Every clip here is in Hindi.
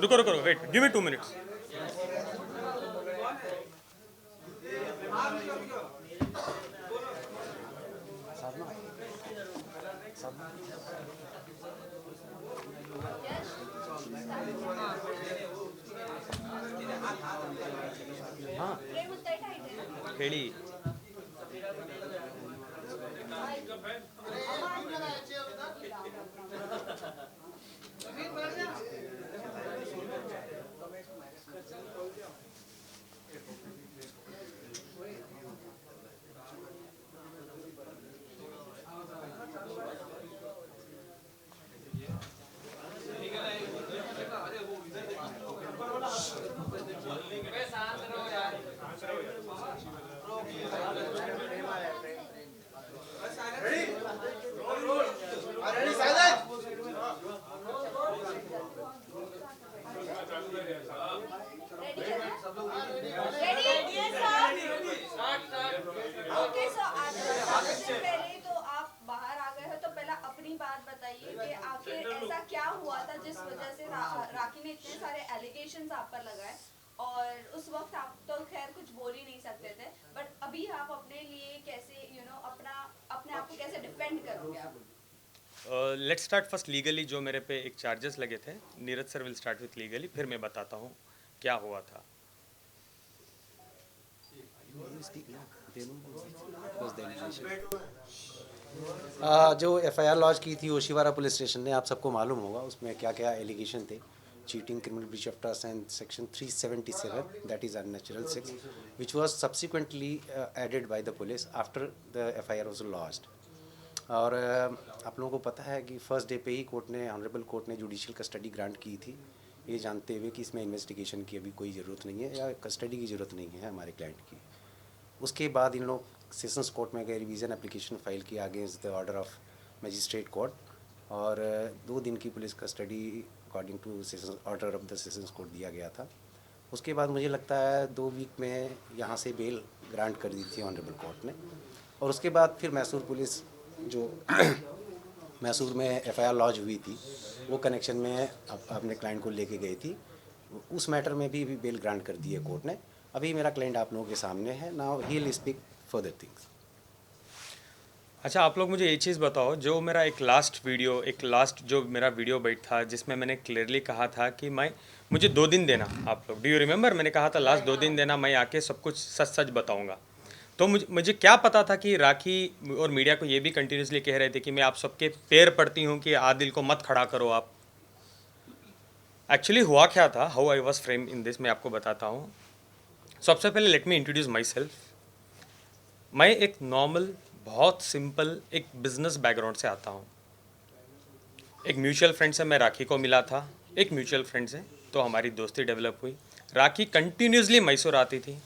रुको रुको, वेट, गिव मी 2 मिनट्स। हाँ ಹೇಳಿ। ओके, सो स्वागत से पहले तो आप बाहर आ गए हो, तो पहले अपनी बात बताइए कि आखिर ऐसा क्या हुआ था जिस वजह से राखी ने इतने सारे एलिगेशंस आप पर लगाए, और उस वक्त आप तो खैर कुछ बोल ही नहीं सकते थे, बट अभी आप अपने लिए कैसे अपने आप को कैसे डिफेंड करोगे आप? Let's start first legally. जो मेरे पे एक चार्जेस लगे थे, Neeraj sir will start with legally, फिर मैं बताता हूँ क्या हुआ था। जो एफआईआर लॉन्च की थी ओशिवारा पुलिस स्टेशन ने, आप सबको मालूम होगा उसमें क्या क्या एलिगेशन थे। Cheating, criminal breach of trust and section 377 that is unnatural sex which was subsequently added by the police after the FIR was launched. और आप लोगों को पता है कि फर्स्ट डे पे ही कोर्ट ने, ऑनरेबल कोर्ट ने जुडिशियल कस्टडी ग्रांट की थी, ये जानते हुए कि इसमें इन्वेस्टिगेशन की अभी कोई ज़रूरत नहीं है या कस्टडी की ज़रूरत नहीं है हमारे क्लाइंट की। उसके बाद इन लोग सेशंस कोर्ट में गए, रिवीजन एप्लीकेशन फाइल किया against the order of magistrate court, और 2 दिन की police custody according two sessions order of the sessions court दिया गया था। उसके बाद मुझे लगता है 2 वीक में यहाँ से बेल ग्रांट कर दी थी ऑनरेबल कोर्ट ने। और उसके बाद फिर मैसूर पुलिस जो मैसूर में एफआईआर लॉन्च हुई थी, वो कनेक्शन में अपने क्लाइंट को लेके गई थी, उस मैटर में भी बेल ग्रांट कर दी है कोर्ट ने। अभी मेरा क्लाइंट आप लोगों के सामने है, now he will speak further things. अच्छा, आप लोग मुझे ये चीज़ बताओ, जो मेरा एक लास्ट जो मेरा वीडियो बैठ था जिसमें मैंने क्लियरली कहा था कि मुझे 2 दिन देना। आप लोग डू यू रिमेंबर, मैंने कहा था लास्ट 2 दिन देना, मैं आके सब कुछ सच सच बताऊंगा। तो मुझे क्या पता था कि राखी और मीडिया को ये भी कंटिन्यूसली कह रहे थे कि मैं आप सबके पैर पड़ती हूँ कि आदिल को मत खड़ा करो आप। एक्चुअली हुआ क्या था, how I was frame in this, मैं आपको बताता हूँ। सबसे पहले let me introduce my self. मैं एक नॉर्मल, बहुत सिंपल एक बिजनेस बैकग्राउंड से आता हूँ। एक म्यूचुअल फ्रेंड से मैं राखी को मिला था, एक म्यूचुअल फ्रेंड से, तो हमारी दोस्ती डेवलप हुई। राखी कंटिन्यूसली मैसूर आती थी,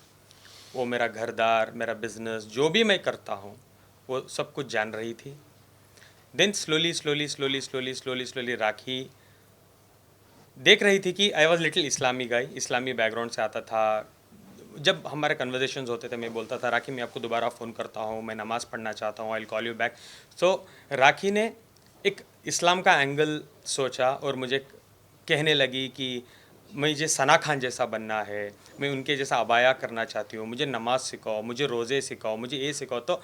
वो मेरा घरदार, मेरा बिजनेस, जो भी मैं करता हूँ वो सब कुछ जान रही थी। देन स्लोली राखी देख रही थी कि आई वॉज लिटिल इस्लामी गाई, इस्लामी बैकग्राउंड से आता था। जब हमारे कन्वर्जेशंस होते थे मैं बोलता था राखी मैं आपको दोबारा फ़ोन करता हूँ, मैं नमाज़ पढ़ना चाहता हूँ, I will call you back. So Rakhi ने एक इस्लाम का एंगल सोचा और मुझे कहने लगी कि मुझे सना खान जैसा बनना है, मैं उनके जैसा अबाया करना चाहती हूँ, मुझे नमाज़ सिखाओ, मुझे रोज़े सिखाओ, मुझे ये सिखाओ। तो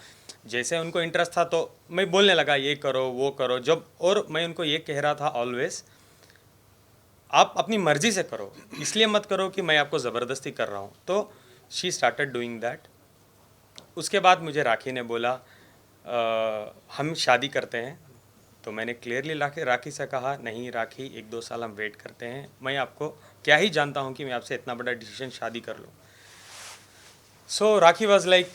जैसे उनको इंटरेस्ट था तो मैं बोलने लगा ये करो वो करो। जब और मैं उनको ये कह रहा था ऑलवेज़, आप अपनी मर्ज़ी से करो, इसलिए मत करो कि मैं आपको ज़बरदस्ती कर रहा हूँ। तो शी स्टार्टेड डूइंग दैट। उसके बाद मुझे राखी ने बोला हम शादी करते हैं। तो मैंने क्लियरली राखी से कहा नहीं राखी, 1-2 साल हम वेट करते हैं, मैं आपको क्या ही जानता हूँ कि मैं आपसे इतना बड़ा डिसीजन शादी कर लूँ। सो राखी वॉज लाइक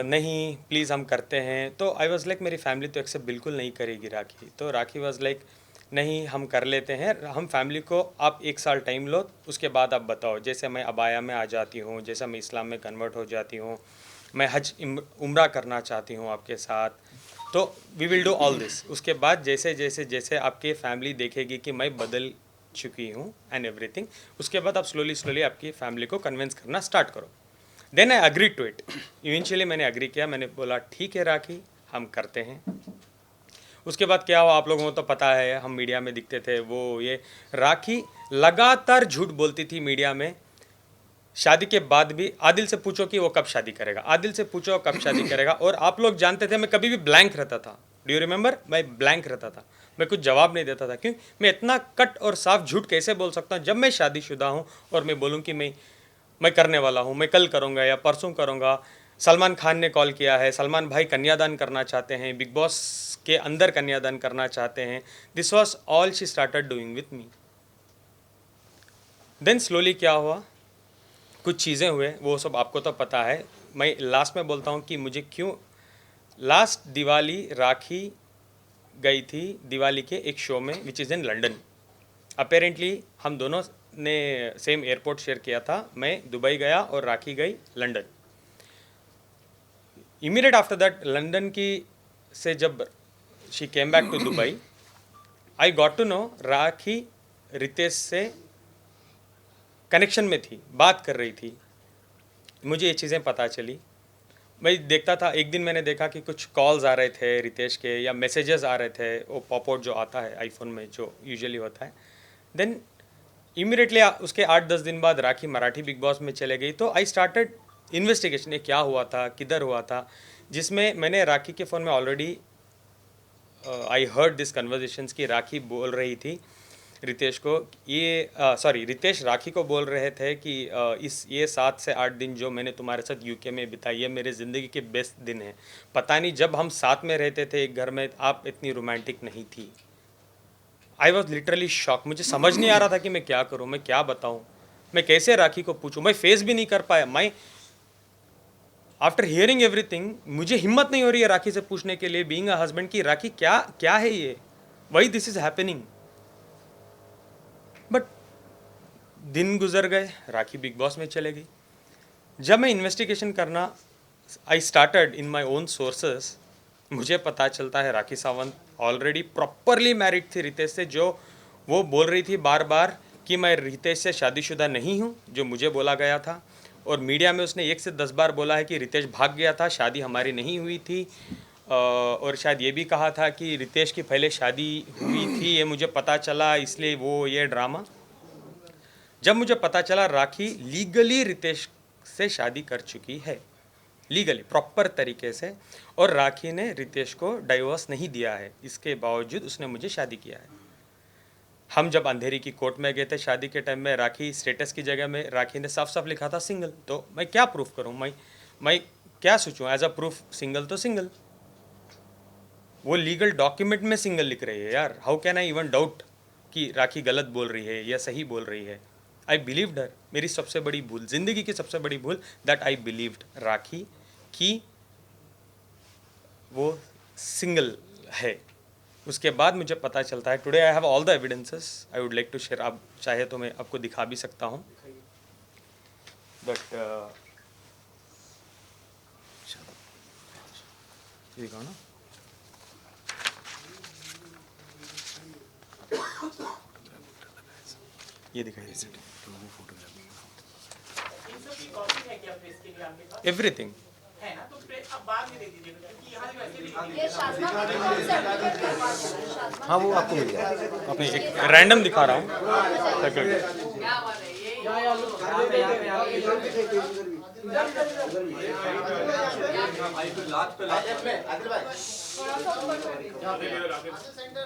नहीं प्लीज़ हम करते हैं। तो आई वॉज लाइक मेरी फैमिली तो एक्सेप्ट बिल्कुल नहीं करेगी राखी। तो राखी वॉज लाइक नहीं हम कर लेते हैं, हम फैमिली को आप 1 साल टाइम लो, उसके बाद आप बताओ। जैसे मैं अबाया में आ जाती हूँ, जैसा मैं इस्लाम में कन्वर्ट हो जाती हूँ, मैं हज उम्रा करना चाहती हूँ आपके साथ, तो we will do all this. उसके बाद जैसे जैसे जैसे आपकी फैमिली देखेगी कि मैं बदल चुकी हूँ एंड एवरीथिंग, उसके बाद आप स्लोली आपकी फैमिली को कन्विंस करना स्टार्ट करो। Then I agree to it. Eventually मैंने अग्री किया, मैंने बोला ठीक है राखी हम करते हैं। उसके बाद क्या हुआ आप लोगों को तो पता है, हम मीडिया में दिखते थे, वो ये राखी लगातार झूठ बोलती थी मीडिया में। शादी के बाद भी आदिल से पूछो कि वो कब शादी करेगा, आदिल से पूछो कब शादी करेगा, और आप लोग जानते थे मैं कभी भी ब्लैंक रहता था। Do you remember? मैं ब्लैंक रहता था, मैं कुछ जवाब नहीं देता था। क्यों? मैं इतना कट और साफ झूठ कैसे बोल सकता हूँ जब मैं शादीशुदा हूँ और मैं बोलूँ कि मैं करने वाला हूँ, मैं कल करूँगा या परसों करूँगा। सलमान खान ने कॉल किया है, सलमान भाई कन्यादान करना चाहते हैं, बिग बॉस के अंदर कन्यादान करना चाहते हैं। This was all she started doing with me. Then slowly क्या हुआ, कुछ चीज़ें हुए, वो सब आपको तो पता है। मैं लास्ट में बोलता हूँ कि मुझे क्यों लास्ट दिवाली राखी गई थी दिवाली के एक शो में which is in London. Apparently हम दोनों ने सेम एयरपोर्ट शेयर किया था। मैं दुबई गया और राखी गई London. Immediate after that London की से जब she came back to Dubai, I got to know Rakhi Ritesh से कनेक्शन में थी, बात कर रही थी। मुझे ये चीज़ें पता चली। मैं देखता था, एक दिन मैंने देखा कि कुछ कॉल्स आ रहे थे रितेश के या मैसेजेस आ रहे थे, वो पॉपआउट जो आता है आईफोन में जो यूजुअली होता है। देन इमीडिएटली उसके 8-10 दिन बाद राखी मराठी बिग बॉस में चले गई। तो आई स्टार्टेड इन्वेस्टिगेशन, ये क्या हुआ था, किधर हुआ था, जिसमें मैंने राखी के फ़ोन में already I heard this conversations की राखी बोल रही थी रितेश को, ये सॉरी रितेश राखी को बोल रहे थे कि ये 7 से 8 दिन जो मैंने तुम्हारे साथ यूके में बिताई, ये मेरे ज़िंदगी के बेस्ट दिन हैं। पता नहीं जब हम साथ में रहते थे एक घर में, आप इतनी रोमांटिक नहीं थी। I was literally shock. मुझे समझ नहीं आ रहा था कि मैं क्या करूँ, मैं क्या बताऊँ, मैं कैसे राखी को पूछूँ। मैं फेस भी नहीं कर पाया। मैं आफ्टर हियरिंग एवरीथिंग मुझे हिम्मत नहीं हो रही है राखी से पूछने के लिए, बीइंग अ हस्बैंड, की राखी क्या क्या है ये, why this is happening. But दिन गुजर गए, राखी बिग बॉस में चले गई। जब मैं इन्वेस्टिगेशन करना I started in my own sources, मुझे पता चलता है Rakhi Sawant already properly married थी रितेश से। जो वो बोल रही थी बार बार कि मैं रितेश से शादीशुदा नहीं हूँ, जो मुझे बोला गया था। और मीडिया में उसने 1 से 10 बार बोला है कि रितेश भाग गया था, शादी हमारी नहीं हुई थी। और शायद ये भी कहा था कि रितेश की पहले शादी हुई थी, ये मुझे पता चला, इसलिए वो ये ड्रामा। जब मुझे पता चला राखी लीगली रितेश से शादी कर चुकी है, लीगली प्रॉपर तरीके से, और राखी ने रितेश को डाइवोर्स नहीं दिया है, इसके बावजूद उसने मुझे शादी किया है। हम जब अंधेरी की कोर्ट में गए थे शादी के टाइम में, राखी स्टेटस की जगह में राखी ने साफ साफ लिखा था सिंगल। तो मैं क्या प्रूफ करूं, मैं क्या सोचूं एज अ प्रूफ, सिंगल तो सिंगल। वो लीगल डॉक्यूमेंट में सिंगल लिख रही है यार। How can I even doubt कि राखी गलत बोल रही है या सही बोल रही है। आई बिलीव्ड हर। मेरी सबसे बड़ी भूल, जिंदगी की सबसे बड़ी भूल, दैट आई बिलीव्ड राखी कि वो सिंगल है। उसके बाद मुझे पता चलता है, today I have all the evidences, I would like to share. आप चाहे तो मैं आपको दिखा भी सकता हूँ, बट दिखाओ ना। ये दिखाइए एवरीथिंग। ये शाज़ना में भी कौन सर्टिफिकेट करवा दिया है? शाज़ना हाँ वो आपको मिल जाएगा। अपने एक रैंडम दिखा रहा हूँ।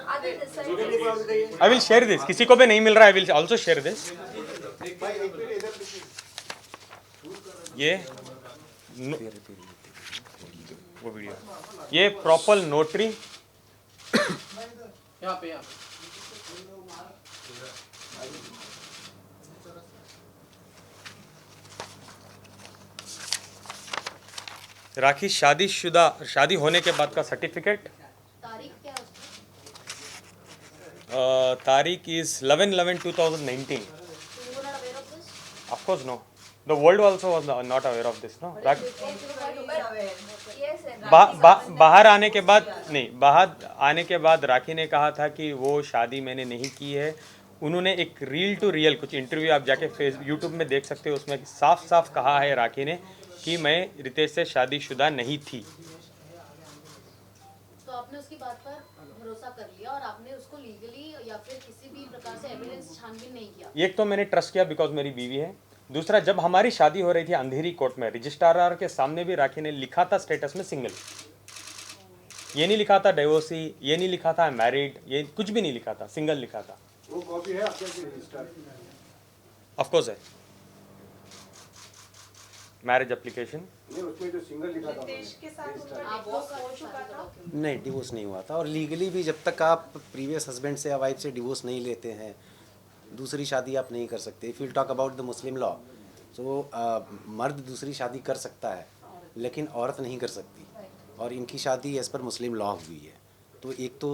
आदिल इस side I will share this, किसी को भी नहीं मिल रहा, I will also share this. ये वो वीडियो, ये प्रॉपर नोटरी। राखी शादीशुदा, शादी होने के बाद का सर्टिफिकेट। तारीख क्या है उसकी? तारीख is 11/11/2019। So you were not aware of this? Of course no. The world also was not aware of this, no. Yes, sir. बाहर आने के बाद नहीं, बाहर आने के बाद राखी ने कहा था कि वो शादी मैंने नहीं की है। उन्होंने एक रील टू रियल कुछ इंटरव्यू आप जाके यूट्यूब में देख सकते हो, उसमें साफ साफ कहा है राखी ने कि मैं रितेश से शादीशुदा नहीं थी। तो आपने आपने उसकी बात पर भरोसा कर लिया और आपने उसको लीगली या फिर किसी भी प्रकार से एविडेंस छानबीन नहीं किया। एक तो मैंने ट्रस्ट किया बिकॉज मेरी बीवी है, दूसरा जब हमारी शादी हो रही थी अंधेरी कोर्ट में, रजिस्ट्रार के सामने भी राखी ने लिखा था स्टेटस में सिंगल, ये नहीं लिखा था डिवोर्सी, ये नहीं लिखा था मैरिड, ये कुछ भी नहीं लिखा था, सिंगल लिखा था। वो कॉपी है आपके रजिस्टर? ऑफ कोर्स है, मैरिज एप्लीकेशन। नहीं, उसमें जो सिंगल लिखा था रितेश के साथ उनका आप डिवोर्स हो चुका था। नहीं, डिवोर्स नहीं हुआ था, और लीगली भी जब तक आप प्रीवियस हस्बैंड से या वाइफ से डिवोर्स नहीं लेते हैं, दूसरी शादी आप नहीं कर सकते। If you talk about the Muslim law, तो मर्द दूसरी शादी कर सकता है लेकिन औरत नहीं कर सकती, और इनकी शादी एज़ पर मुस्लिम लॉ हुई है। तो एक तो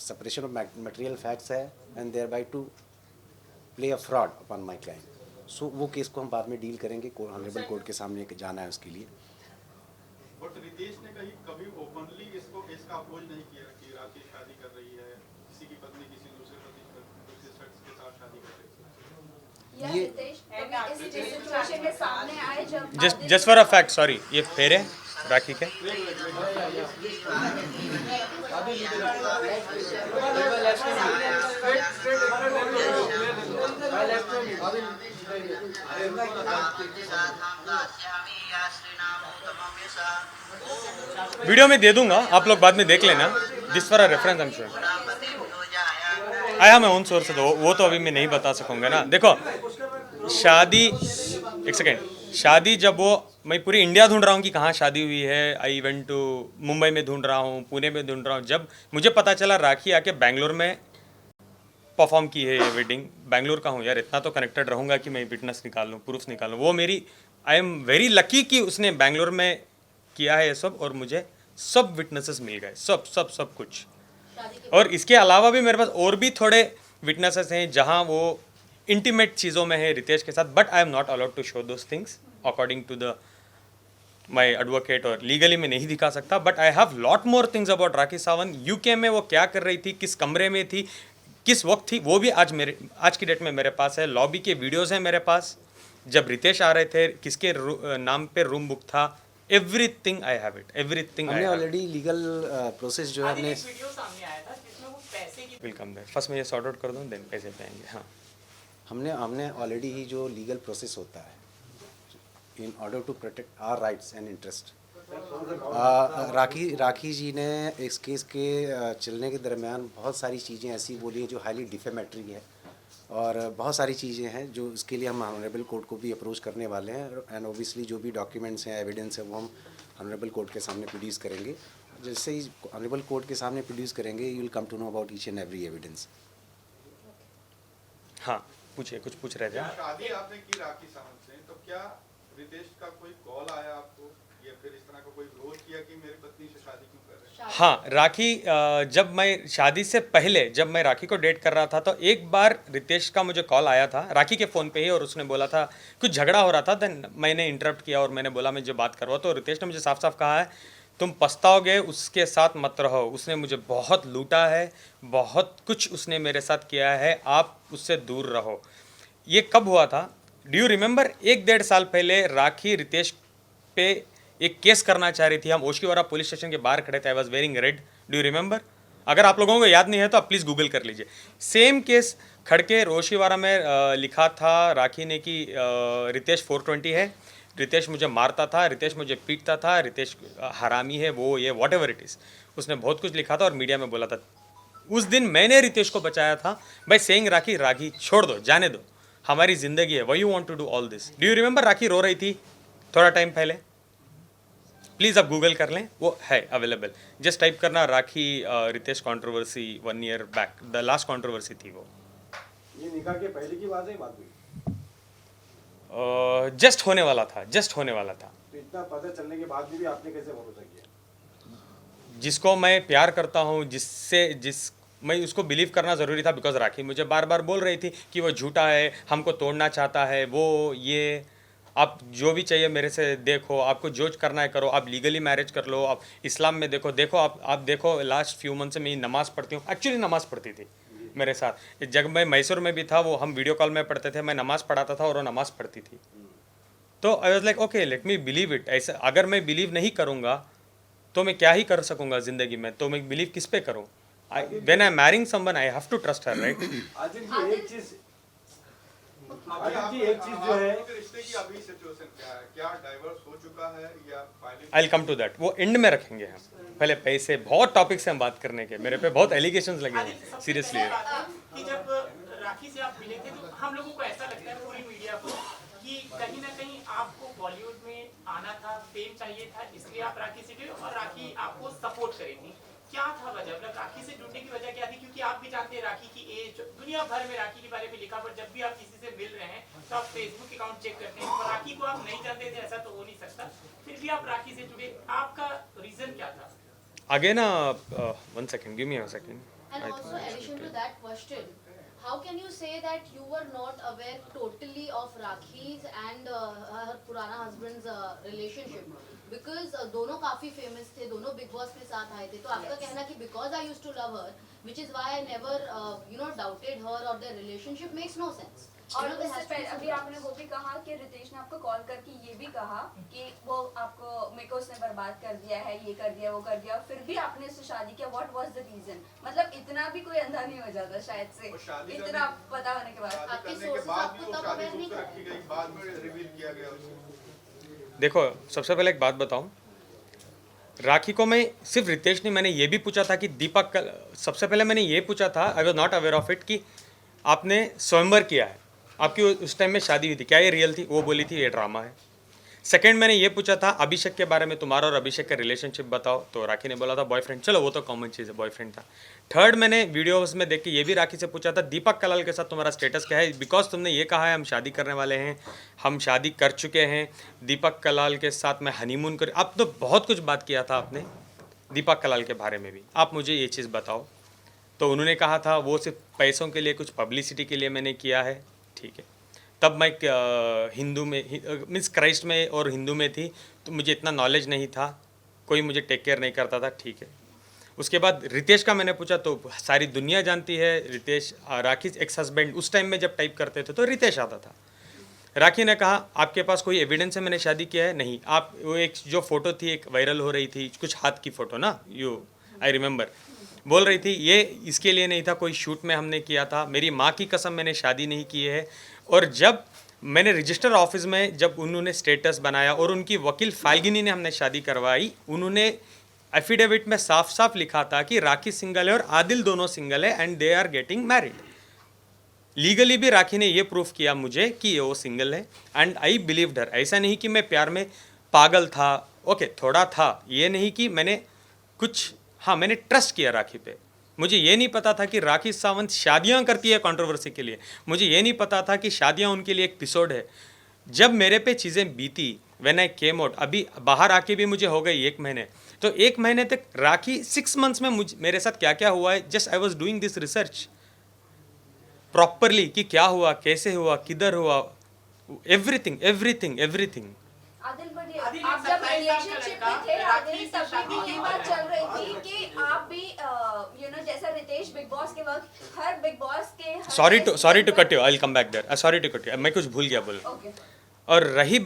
सेपरेशन ऑफ मटेरियल फैक्ट्स है and thereby to play a fraud upon my client. So वो केस को हम बाद में डील करेंगे, ऑनरेबल कोर्ट के सामने जाना है उसके लिए। बट रितेश ने कभी ओपनली इसका अपोज नहीं किया कि राखी शादी कर रही है, किसी की पत्नी किसी दूसरे शख्स के साथ शादी कर रही है। या रितेश कभी इस सिचुएशन में सामने आए जब just for a fact, sorry, ये फेर है राखी के। वीडियो में दे दूंगा, आप लोग बाद में देख लेना। This for a reference I am sure. आया मैं ओन सोर्स से, तो वो तो अभी मैं नहीं बता सकूंगा ना। देखो शादी, एक सेकेंड, शादी जब वो, मैं पूरी इंडिया ढूंढ रहा हूँ कि कहाँ शादी हुई है। आई इवेंट टू मुंबई में ढूंढ रहा हूँ, पुणे में ढूंढ रहा हूँ। जब मुझे पता चला राखी आके बैंगलोर में परफॉर्म की है ये वेडिंग, बैंगलोर का हूँ यार, इतना तो कनेक्टेड रहूँगा कि मैं विटनेस निकाल लूँ, प्रूफ निकाल लूँ। वो मेरी, आई एम वेरी लकी कि उसने बैंगलोर में किया है ये सब, और मुझे सब विटनेसेस मिल गए, सब सब सब कुछ। शादी के और इसके अलावा भी मेरे पास और भी थोड़े विटनेसेस हैं जहाँ वो इंटीमेट चीज़ों में है रितेश के साथ, but I am not allowed to show those things according to the my advocate, और लीगली मैं नहीं दिखा सकता। But I have lot more things about Rakhi Sawant. UK में वो क्या कर रही थी, किस कमरे में थी, किस वक्त थी, वो भी आज की डेट में मेरे पास है। लॉबी के वीडियोज़ हैं मेरे पास, जब रितेश आ रहे थे, किसके नाम पे रूम बुक था, everything I have it, everything I हमने हैव। ऑलरेडी लीगल प्रोसेस जो है हमने वीडियो सामने आया था जिसमें वो पैसे की वेलकम देयर, फर्स्ट मैं ये सॉर्ट आउट कर दूँ, देन पैसे पे आएंगे। हाँ, हमने ऑलरेडी ही जो लीगल प्रोसेस होता है in order to protect our rights and interest, Rakhi ji ने इस केस के चलने के दरमियान बहुत सारी चीज़ें ऐसी बोली हैं जो हाईली डिफेमेटरी है, और बहुत सारी चीज़ें हैं जो इसके लिए हम ऑनरेबल कोर्ट को भी अप्रोच करने वाले हैं। एंड ओबियसली जो भी डॉक्यूमेंट्स हैं, एविडेंस है, वो हम ऑनरेबल कोर्ट के सामने प्रोड्यूस करेंगे। जैसे ही ऑनरेबल कोर्ट के सामने प्रोड्यूस करेंगे, you will come to know about each and every evidence. हाँ पूछिए, कुछ पूछ रहे थे। शादी आपने की राखी सावंत से, तो क्या रितेश का कोई कॉल आया आपको या फिर इस तरह का कोई विरोध किया कि मेरी पत्नी से शादी क्यों कर रहे हैं? हाँ, राखी जब मैं शादी से पहले, जब मैं राखी को डेट कर रहा था, तो एक बार रितेश का मुझे कॉल आया था राखी के फ़ोन पे ही, और उसने बोला था कुछ झगड़ा हो रहा था। देन मैंने इंटरप्ट किया और मैंने बोला मैं जो बात कर रहा हूँ, तो रितेश ने मुझे साफ साफ कहा है तुम पछताओगे, उसके साथ मत रहो, उसने मुझे बहुत लूटा है, बहुत कुछ उसने मेरे साथ किया है, आप उससे दूर रहो। ये कब हुआ था, डू यू रिमेंबर? 1-1.5 साल पहले राखी रितेश पे एक केस करना चाह रही थी। हम ओशिवारा पुलिस स्टेशन के बाहर खड़े थे, I was wearing red, do you remember? अगर आप लोगों को याद नहीं है तो आप प्लीज़ गूगल कर लीजिए। सेम केस खड़के ओशिवारा में लिखा था राखी ने कि रितेश 420 है, रितेश मुझे मारता था, रितेश मुझे पीटता था, रितेश हरामी है, वो ये वॉट एवर इट इज़, उसने बहुत कुछ लिखा था और मीडिया में बोला था। उस दिन मैंने रितेश को बचाया था बाय सेइंग राखी राखी छोड़ दो, जाने दो, हमारी ज़िंदगी है, why you want to do all this. Do you remember? Rakhi रो रही थी थोड़ा टाइम पहले, प्लीज़ आप गूगल कर लें, वो है अवेलेबल। जस्ट टाइप करना Rakhi Ritesh controversy 1 year back, the last controversy थी वो। ये निकाह के पहले की बात है, बाद में? जस्ट होने वाला था, जस्ट होने वाला था। तो इतना पता चलने के बाद भी आपने कैसे भरोसा किया? जिसको मैं प्यार करता हूँ, मैं उसको बिलीव करना ज़रूरी था, बिकॉज राखी मुझे बार बार बोल रही थी कि वो झूठा है, हमको तोड़ना चाहता है, वो ये, आप जो भी चाहिए मेरे से देखो, आपको जो करना है करो, आप लीगली मैरिज कर लो, आप इस्लाम में देखो आप देखो, लास्ट फ्यू मंथ से मैं नमाज़ पढ़ती हूँ, एक्चुअली नमाज़ पढ़ती थी मेरे साथ। जब मैं मैसूर में भी था, वो हम वीडियो कॉल में पढ़ते थे, मैं नमाज़ पढ़ाता था और वो नमाज़ पढ़ती थी। तो I was like okay let me believe it. ऐसा अगर मैं बिलीव नहीं करूँगा तो मैं क्या ही कर सकूंगा ज़िंदगी में, तो मैं बिलीव किस पे करूँ? When I am marrying someone I have to trust her, right? Adil ji एक चीज जो है, आपके रिश्ते की अभी सिचुएशन क्या है? क्या डाइवर्स हो चुका है या filing? I will come to that, वो एंड में रखेंगे हम। पहले पैसे, बहुत टॉपिक्स हैं हम बात करने के, मेरे पे बहुत एलिगेशंस लगे आदिल, हैं सबसे सीरियसली। पहले बात है कि जब राखी से आप मिले थे तो हम लोगों को ऐसा लगता है, पूरी मीडिया को, कि कहीं ना कहीं आपको बॉलीवुड में आना था, फेम चाहिए था, इसलिए आप राखी से जुड़े और राखी आपको सपोर्ट करेगी। क्या था वजह, मतलब राखी से जुड़ने की वजह क्या थी? क्योंकि आप भी जानते हैं राखी की एज, दुनिया भर में राखी के बारे में लिखा, पर जब भी आप किसी से मिल रहे हैं तो आप फेसबुक अकाउंट चेक करते हैं, और राखी को आप नहीं जानते थे, ऐसा तो हो नहीं सकता, फिर भी आप राखी से जुड़े, आपका रीजन क्या था? Again 1 second, give me a second. And also, addition to that question, how can you say that you were not aware totally of Rakhi's and her पुराना husband's relationship? Because दोनों काफी famous थे, दोनों Big Boss के साथ आए थे, तो आपका कहना कि because I used to love her, which is why I never doubted her or their relationship makes no sense. और there उससे has to be पहले some अभी आपने वो भी कहा कि रितेश ने आपको कॉल करके ये भी कहा कि वो आपको, मेरे को उसने बर्बाद कर दिया है, ये कर दिया, वो कर दिया, फिर भी आपने उससे शादी किया। What was the reason? मतलब इतना भी कोई अंधा नहीं हो जाता शायद से, और शादी इतना पता होने के बाद। शादी आपके करने के sources बाद आपको भी वो तब शादी aware नहीं गुप्त थे? रखी गई, बाद में रिवील किया गया उसको। देखो, सबसे पहले एक बात बताऊं, राखी को मैं सिर्फ रितेश नहीं, मैंने ये भी पूछा था कि दीपक, सबसे पहले मैंने ये पूछा था, I was not aware of it, कि आपने स्वयंवर किया है, आपकी उस टाइम में शादी हुई थी, क्या ये रियल थी? वो बोली थी ये ड्रामा है। सेकंड मैंने ये पूछा था अभिषेक के बारे में, तुम्हारा और अभिषेक का रिलेशनशिप बताओ, तो राखी ने बोला था बॉयफ्रेंड। चलो वो तो कॉमन चीज़ है, बॉयफ्रेंड था। थर्ड मैंने वीडियोस में देख के ये भी राखी से पूछा था दीपक कलाल के साथ तुम्हारा स्टेटस क्या है, बिकॉज तुमने ये कहा है हम शादी करने वाले हैं, हम शादी कर चुके हैं, दीपक कलाल के साथ मैं हनीमून कर, अब तो बहुत कुछ बात किया था आपने दीपक कलाल के बारे में भी, आप मुझे ये चीज़ बताओ। तो उन्होंने कहा था वो सिर्फ पैसों के लिए, कुछ पब्लिसिटी के लिए मैंने किया है। ठीक है, तब मैं हिंदू में मीन्स क्राइस्ट में और हिंदू में थी, तो मुझे इतना नॉलेज नहीं था, कोई मुझे टेक केयर नहीं करता था। ठीक है, उसके बाद रितेश का मैंने पूछा तो सारी दुनिया जानती है रितेश, राखी एक्स हस्बैंड, उस टाइम में जब टाइप करते थे तो रितेश आता था। राखी ने कहा आपके पास कोई एविडेंस है मैंने शादी किया है? नहीं। आप वो एक जो फ़ोटो थी, एक वायरल हो रही थी, कुछ हाथ की फ़ोटो ना, यू आई रिमेंबर, बोल रही थी ये इसके लिए नहीं था, कोई शूट में हमने किया था, मेरी माँ की कसम मैंने शादी नहीं की है। और जब मैंने रजिस्टर ऑफिस में जब उन्होंने स्टेटस बनाया और उनकी वकील फाल्गिनी ने हमने शादी करवाई, उन्होंने एफिडेविट में साफ साफ लिखा था कि राखी सिंगल है और आदिल दोनों सिंगल है and they are getting married. Legally भी राखी ने ये प्रूफ किया मुझे कि वो सिंगल है एंड आई बिलीव्ड हर। ऐसा नहीं कि मैं प्यार में पागल था, ओके थोड़ा था, ये नहीं कि मैंने कुछ, हाँ मैंने ट्रस्ट किया राखी पे। मुझे ये नहीं पता था कि राखी सावंत शादियाँ करती है कंट्रोवर्सी के लिए, मुझे ये नहीं पता था कि शादियाँ उनके लिए एक एपिसोड है। जब मेरे पे चीज़ें बीती, व्हेन आई केम आउट, अभी बाहर आके भी मुझे हो गई 1 महीने, तो 1 महीने तक राखी 6 मंथ्स में मेरे साथ क्या क्या हुआ है, just I was doing this research properly कि क्या हुआ, कैसे हुआ, किधर हुआ, एवरीथिंग एवरीथिंग एवरीथिंग। आदिल बड़ी, आदिल आप एक जब 27 साल का रिलेशनशिप लड़का, में थे राखी आदिल, से तब शादी भी ये की बात बात चल रही थी कि आप भी जैसा रितेश बिग बॉस के वक्त हर बिग बॉस के हर sorry to guest cut you, I will come back there, sorry to cut you, मैं कुछ भूल गया बोल। ओके, और रही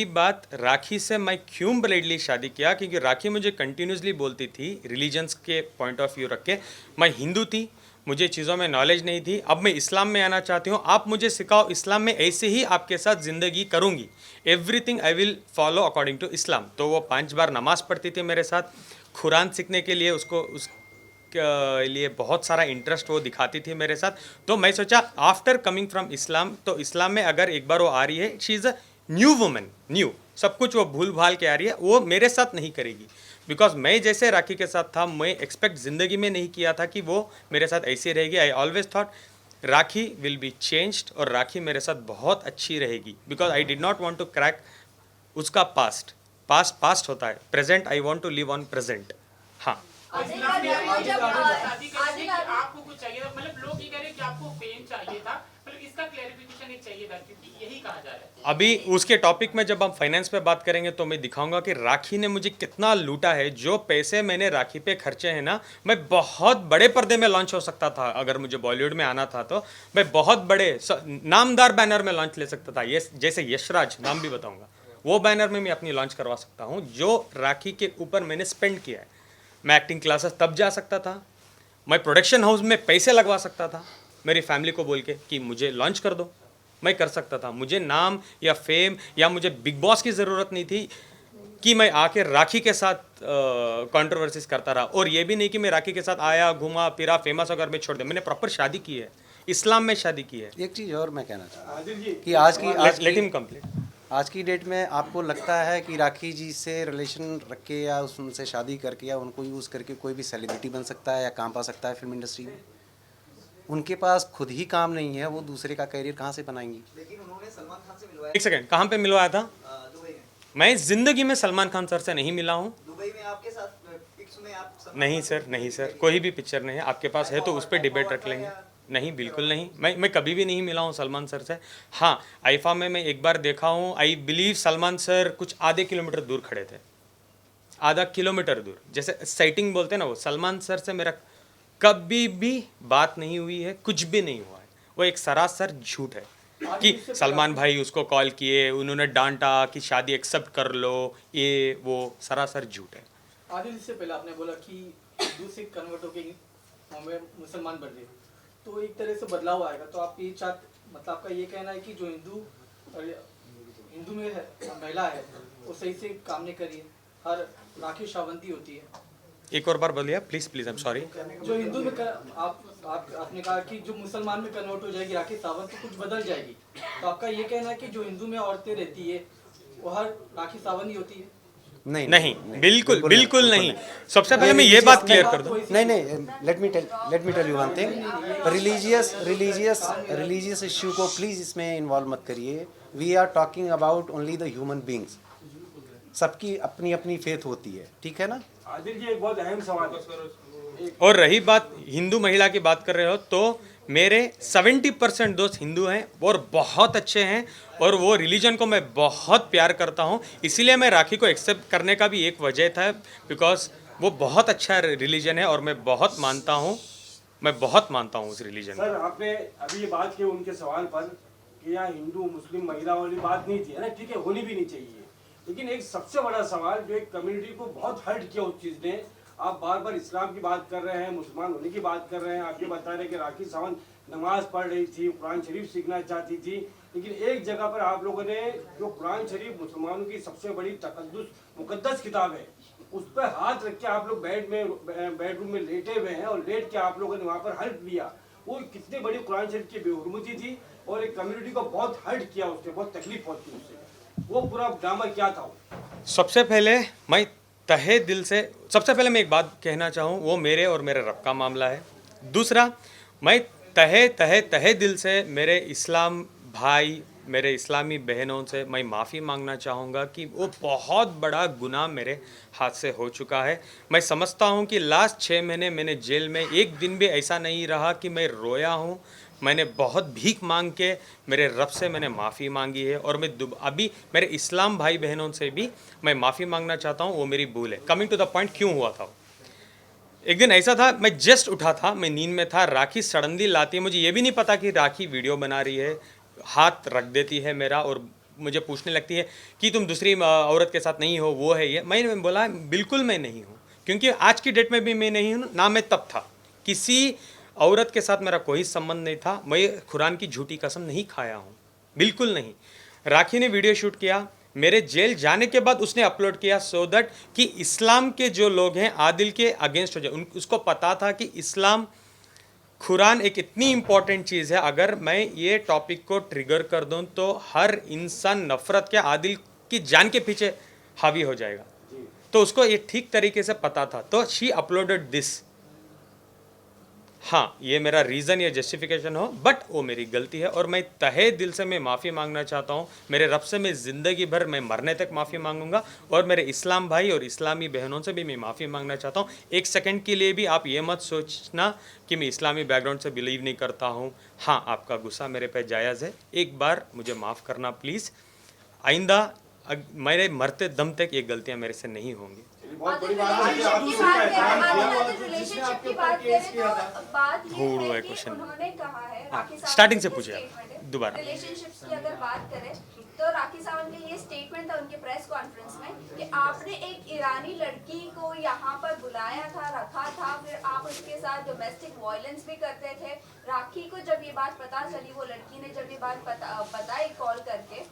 बात राखी से मैं क्यों ब्लाइंडली शादी किया, क्योंकि राखी मुझे कंटिन्यूसली बोलती थी रिलीजन्स के पॉइंट ऑफ व्यू रख के, मैं हिंदू थी, मुझे चीज़ों में नॉलेज नहीं थी, अब मैं इस्लाम में आना चाहती हूँ, आप मुझे सिखाओ इस्लाम में, ऐसे ही आपके साथ ज़िंदगी करूँगी, everything I will follow according to Islam. तो वो 5 बार नमाज़ पढ़ती थी मेरे साथ, कुरान सीखने के लिए उसको के लिए बहुत सारा इंटरेस्ट वो दिखाती थी मेरे साथ। तो मैं सोचा आफ्टर कमिंग फ्रॉम इस्लाम, तो इस्लाम में अगर एक बार वो आ रही है, she is a new woman, new सब कुछ वो भूल भाल के आ रही है, वो मेरे साथ नहीं करेगी। बिकॉज मैं जैसे राखी के साथ था, मैं एक्सपेक्ट ज़िंदगी में नहीं किया था कि वो मेरे साथ ऐसी रहेगी। I always thought Rakhi will be changed और राखी मेरे साथ बहुत अच्छी रहेगी, because I did not want to crack उसका पास्ट होता है, present I want to live on present. हाँ, आदिल इस्लाम में आदिल आप जब शादी करते आदिल कि आपको कुछ चाहिए था, मतलब लोग ये कह रहे हैं कि आपको फेम चाहिए था, मतलब इसका क्लैरिफिकेशन एक चाहिए था, क्योंकि यही कहा जा रहा है। अभी उसके टॉपिक में जब हम फाइनेंस पे बात करेंगे तो मैं दिखाऊंगा कि राखी ने मुझे कितना लूटा है। जो पैसे मैंने राखी पे खर्चे हैं ना, मैं बहुत बड़े पर्दे में लॉन्च हो सकता था, अगर मुझे बॉलीवुड में आना था तो मैं बहुत बड़े नामदार बैनर में लॉन्च ले सकता था, ये जैसे यशराज, नाम भी बताऊंगा, वो बैनर में मैं अपनी लॉन्च करवा सकता हूँ जो राखी के ऊपर मैंने स्पेंड किया है। मैं एक्टिंग क्लासेस तब जा सकता था, मैं प्रोडक्शन हाउस में पैसे लगवा सकता था, मेरी फैमिली को बोल के कि मुझे लॉन्च कर दो, मैं कर सकता था। मुझे नाम या फेम या मुझे बिग बॉस की ज़रूरत नहीं थी कि मैं आके राखी के साथ कंट्रोवर्सीज करता रहा। और ये भी नहीं कि मैं राखी के साथ आया, घूमा फिरा, फेमस होकर मैं छोड़ दिया। मैंने प्रॉपर शादी की है, इस्लाम में शादी की है। एक चीज़ और मैं कहना चाहता आदिल जी हूँ कि लेट हिम कंप्लीट। आज की डेट में आपको लगता है कि राखी जी से रिलेशन रख के या उनसे शादी करके या उनको यूज़ करके कोई भी सेलिब्रिटी बन सकता है या काम पा सकता है फिल्म इंडस्ट्री में? उनके पास खुद ही काम नहीं है, वो दूसरे का करियर कहाँ से बनाएंगी? लेकिन उन्होंने सलमान खान से मिलवाया एक सेकेंड, कहाँ पे मिलवाया था? दुबई में। मैं ज़िंदगी में सलमान खान सर से नहीं मिला हूँ। दुबई में आपके साथ पिक्स में आप सलमान नहीं खान सर, नहीं सर, कोई भी पिक्चर नहीं है। आपके पास है तो उस पर डिबेट रख लेंगे। नहीं, बिल्कुल नहीं। मैं कभी भी नहीं मिला हूँ सलमान सर से। हाँ, आईफा में मैं एक बार देखा हूँ। आई बिलीव सलमान सर कुछ आधे किलोमीटर दूर खड़े थे, आधा किलोमीटर दूर, जैसे साइटिंग बोलते हैं ना, वो सलमान सर से मेरा कभी भी बात नहीं हुई है, कुछ भी नहीं हुआ है। वो एक सरासर झूठ है कि सलमान भाई उसको कॉल किए, उन्होंने डांटा कि शादी एक्सेप्ट कर लो, ये वो सरासर झूठ है। आदिल, इससे पहले आपने बोला कि हिंदू से कन्वर्ट होके हमें मुसलमान बन गए, तो एक तरह से बदलाव आएगा। तो आप ये मतलब आपका ये कहना है कि जो हिंदू में है, महिला है, वो सही से काम नहीं करिए, हर राखी शावंती होती है। एक और बार बोलिए प्लीज, आई एम सॉरी। जो हिंदू में आपने कहा कि जो मुसलमान में कन्वर्ट हो जाएगी राखी सावंत, तो कुछ बदल जाएगी। तो आपका ये कहना है कि जो हिंदू में औरतें रहती है वो हर राखी सावंत ही होती है? नहीं नहीं, बिल्कुल नहीं। सबसे पहले मैं ये बात क्लियर कर दूं। नहीं, let me tell you one thing. Religious issue को प्लीज इसमें इन्वॉल्व मत करिए। We are talking about only the human beings. सबकी अपनी अपनी फेथ होती है, ठीक है ना? आदिल जी, एक बहुत अहम सवाल है। और रही बात हिंदू महिला की बात कर रहे हो, तो मेरे 70% दोस्त हिंदू हैं और बहुत अच्छे हैं, और वो रिलीजन को मैं बहुत प्यार करता हूँ। इसीलिए मैं राखी को एक्सेप्ट करने का भी एक वजह था, बिकॉज वो बहुत अच्छा रिलीजन है और मैं बहुत मानता हूँ उस रिलीजन को। सर, आपने अभी ये बात की उनके सवाल पर कि यहाँ हिंदू मुस्लिम महिला वाली बात नहीं थी, है ना? ठीक है, होनी भी नहीं चाहिए। लेकिन एक सबसे बड़ा सवाल जो एक कम्युनिटी को बहुत हर्ट किया उस चीज़ ने, आप बार बार इस्लाम की बात कर रहे हैं, मुसलमान होने की बात कर रहे हैं, आप ये बता रहे हैं कि राखी सावंत नमाज पढ़ रही थी, कुरान शरीफ सीखना चाहती थी, लेकिन एक जगह पर आप लोगों ने जो कुरान शरीफ मुसलमानों की सबसे बड़ी मुकद्दस किताब है, उस पर हाथ रख के आप लोग बेडरूम में लेटे हुए हैं, और लेट के आप लोगों ने वहाँ पर हर्ट लिया। वो कितनी बड़ी कुरान शरीफ की बेहुरमती थी, और एक कम्युनिटी को बहुत हर्ट किया, उससे बहुत तकलीफ पहुंची उससे। वो पूरा ड्रामा क्या था? सबसे पहले मैं एक बात कहना चाहूँ, वो मेरे और मेरे रब का मामला है। दूसरा, मैं तहे दिल से मेरे इस्लाम भाई, मेरे इस्लामी बहनों से मैं माफ़ी मांगना चाहूँगा कि वो बहुत बड़ा गुनाह मेरे हाथ से हो चुका है। मैं समझता हूँ कि लास्ट 6 महीने मैंने जेल में एक दिन भी ऐसा नहीं रहा कि मैं रोया हूँ। मैंने बहुत भीख मांग के मेरे रब से मैंने माफ़ी मांगी है, और मैं अभी मेरे इस्लाम भाई बहनों से भी मैं माफ़ी मांगना चाहता हूँ। वो मेरी भूल है। कमिंग टू द पॉइंट, क्यों हुआ था? एक दिन ऐसा था, मैं जस्ट उठा था, मैं नींद में था, राखी सडनली लाती है, मुझे ये भी नहीं पता कि राखी वीडियो बना रही है, हाथ रख देती है मेरा और मुझे पूछने लगती है कि तुम दूसरी औरत के साथ नहीं हो, वो है ये। मैंने बोला बिल्कुल मैं नहीं हूँ, क्योंकि आज की डेट में भी मैं नहीं हूँ, ना मैं तब था। किसी औरत के साथ मेरा कोई संबंध नहीं था। मैं कुरान की झूठी कसम नहीं खाया हूँ, बिल्कुल नहीं। राखी ने वीडियो शूट किया, मेरे जेल जाने के बाद उसने अपलोड किया, सो दैट कि इस्लाम के जो लोग हैं आदिल के अगेंस्ट हो जाए। उसको पता था कि इस्लाम, कुरान एक इतनी इम्पॉर्टेंट चीज़ है, अगर मैं ये टॉपिक को ट्रिगर कर दूं तो हर इंसान नफ़रत के आदिल की जान के पीछे हावी हो जाएगा। तो उसको ये ठीक तरीके से पता था, तो शी अपलोडेड दिस। हाँ, ये मेरा रीज़न या जस्टिफिकेशन हो, बट वो मेरी गलती है, और मैं तहे दिल से मैं माफ़ी मांगना चाहता हूँ। मेरे रब से मैं ज़िंदगी भर, मैं मरने तक माफ़ी मांगूंगा, और मेरे इस्लाम भाई और इस्लामी बहनों से भी मैं माफ़ी मांगना चाहता हूँ। एक सेकंड के लिए भी आप ये मत सोचना कि मैं इस्लामी बैकग्राउंड से बिलीव नहीं करता हूँ। हाँ, आपका गुस्सा मेरे पे जायज़ है, एक बार मुझे माफ़ करना प्लीज़। आइंदा मेरे मरते दम तक ये गलतियाँ मेरे से नहीं होंगी। बहुत बड़ी बात है कि आप उससे एहतराम किया। रिलेशनशिप की बात करें तो बात ये ढूंढ रहा है है कि क्वेश्चन। उन्होंने कहा है, हाँ, राखी साहब स्टार्टिंग से ने पूछिए आप, statement है। दोबारा। रिलेशनशिप्स की अगर बात करें तो राखी सावंत का ये स्टेटमेंट था उनके प्रेस कॉन्फ्रेंस में कि आपने एक ईरानी लड़की को यहाँ पर बुलाया था, रखा था, फिर आप उसके साथ डोमेस्टिक वायलेंस भी करते थे। राखी को जब ये बात पता चली, वो लड़की ने जब ये बात बताई कॉल करके,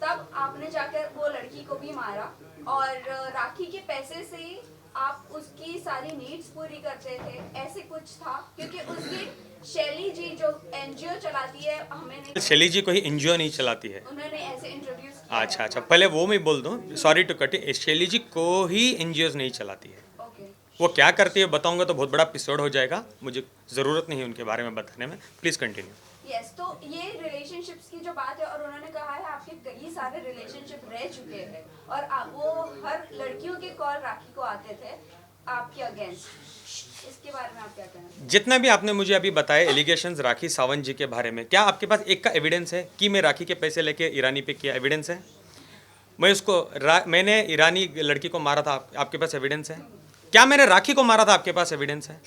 तब आपने जाकर वो लड़की को भी मारा और राखी के पैसे से ही आप उसकी सारी नीड्स पूरी करते थे, ऐसे कुछ था। क्योंकि उसकी शैली जी जो एनजीओ चलाती है, हमें नहीं, शैली जी कोई एनजीओ नहीं चलाती है। उन्होंने ऐसे इंट्रोड्यूस किया। अच्छा अच्छा, पहले वो मैं बोल दूं, सॉरी टू कट, शैली जी को ही एनजीओ नहीं चलाती है। ओके, वो क्या करती है बताऊंगा तो बहुत बड़ा एपिसोड हो जाएगा, मुझे ज़रूरत नहीं है उनके बारे में बताने में। Please continue. यस, तो ये रिलेशनशिप्स की जो बात है, और उन्होंने कहा है आपके कई सारे रिलेशनशिप रह चुके हैं और वो हर लड़कियों के कॉल राखी को आते थे आपके अगेंस्ट। इसके बारे में आप क्या कहना चाहेंगे? जितना भी आपने मुझे अभी बताए एलिगेशंस राखी सावंत जी के बारे में, क्या आपके पास एक का एविडेंस है कि मैं राखी के पैसे लेके ईरानी पे किया? एविडेंस है? मैं उसको मैंने ईरानी लड़की को मारा था, आपके पास एविडेंस है? क्या मैंने राखी को मारा था? आपके पास एविडेंस है?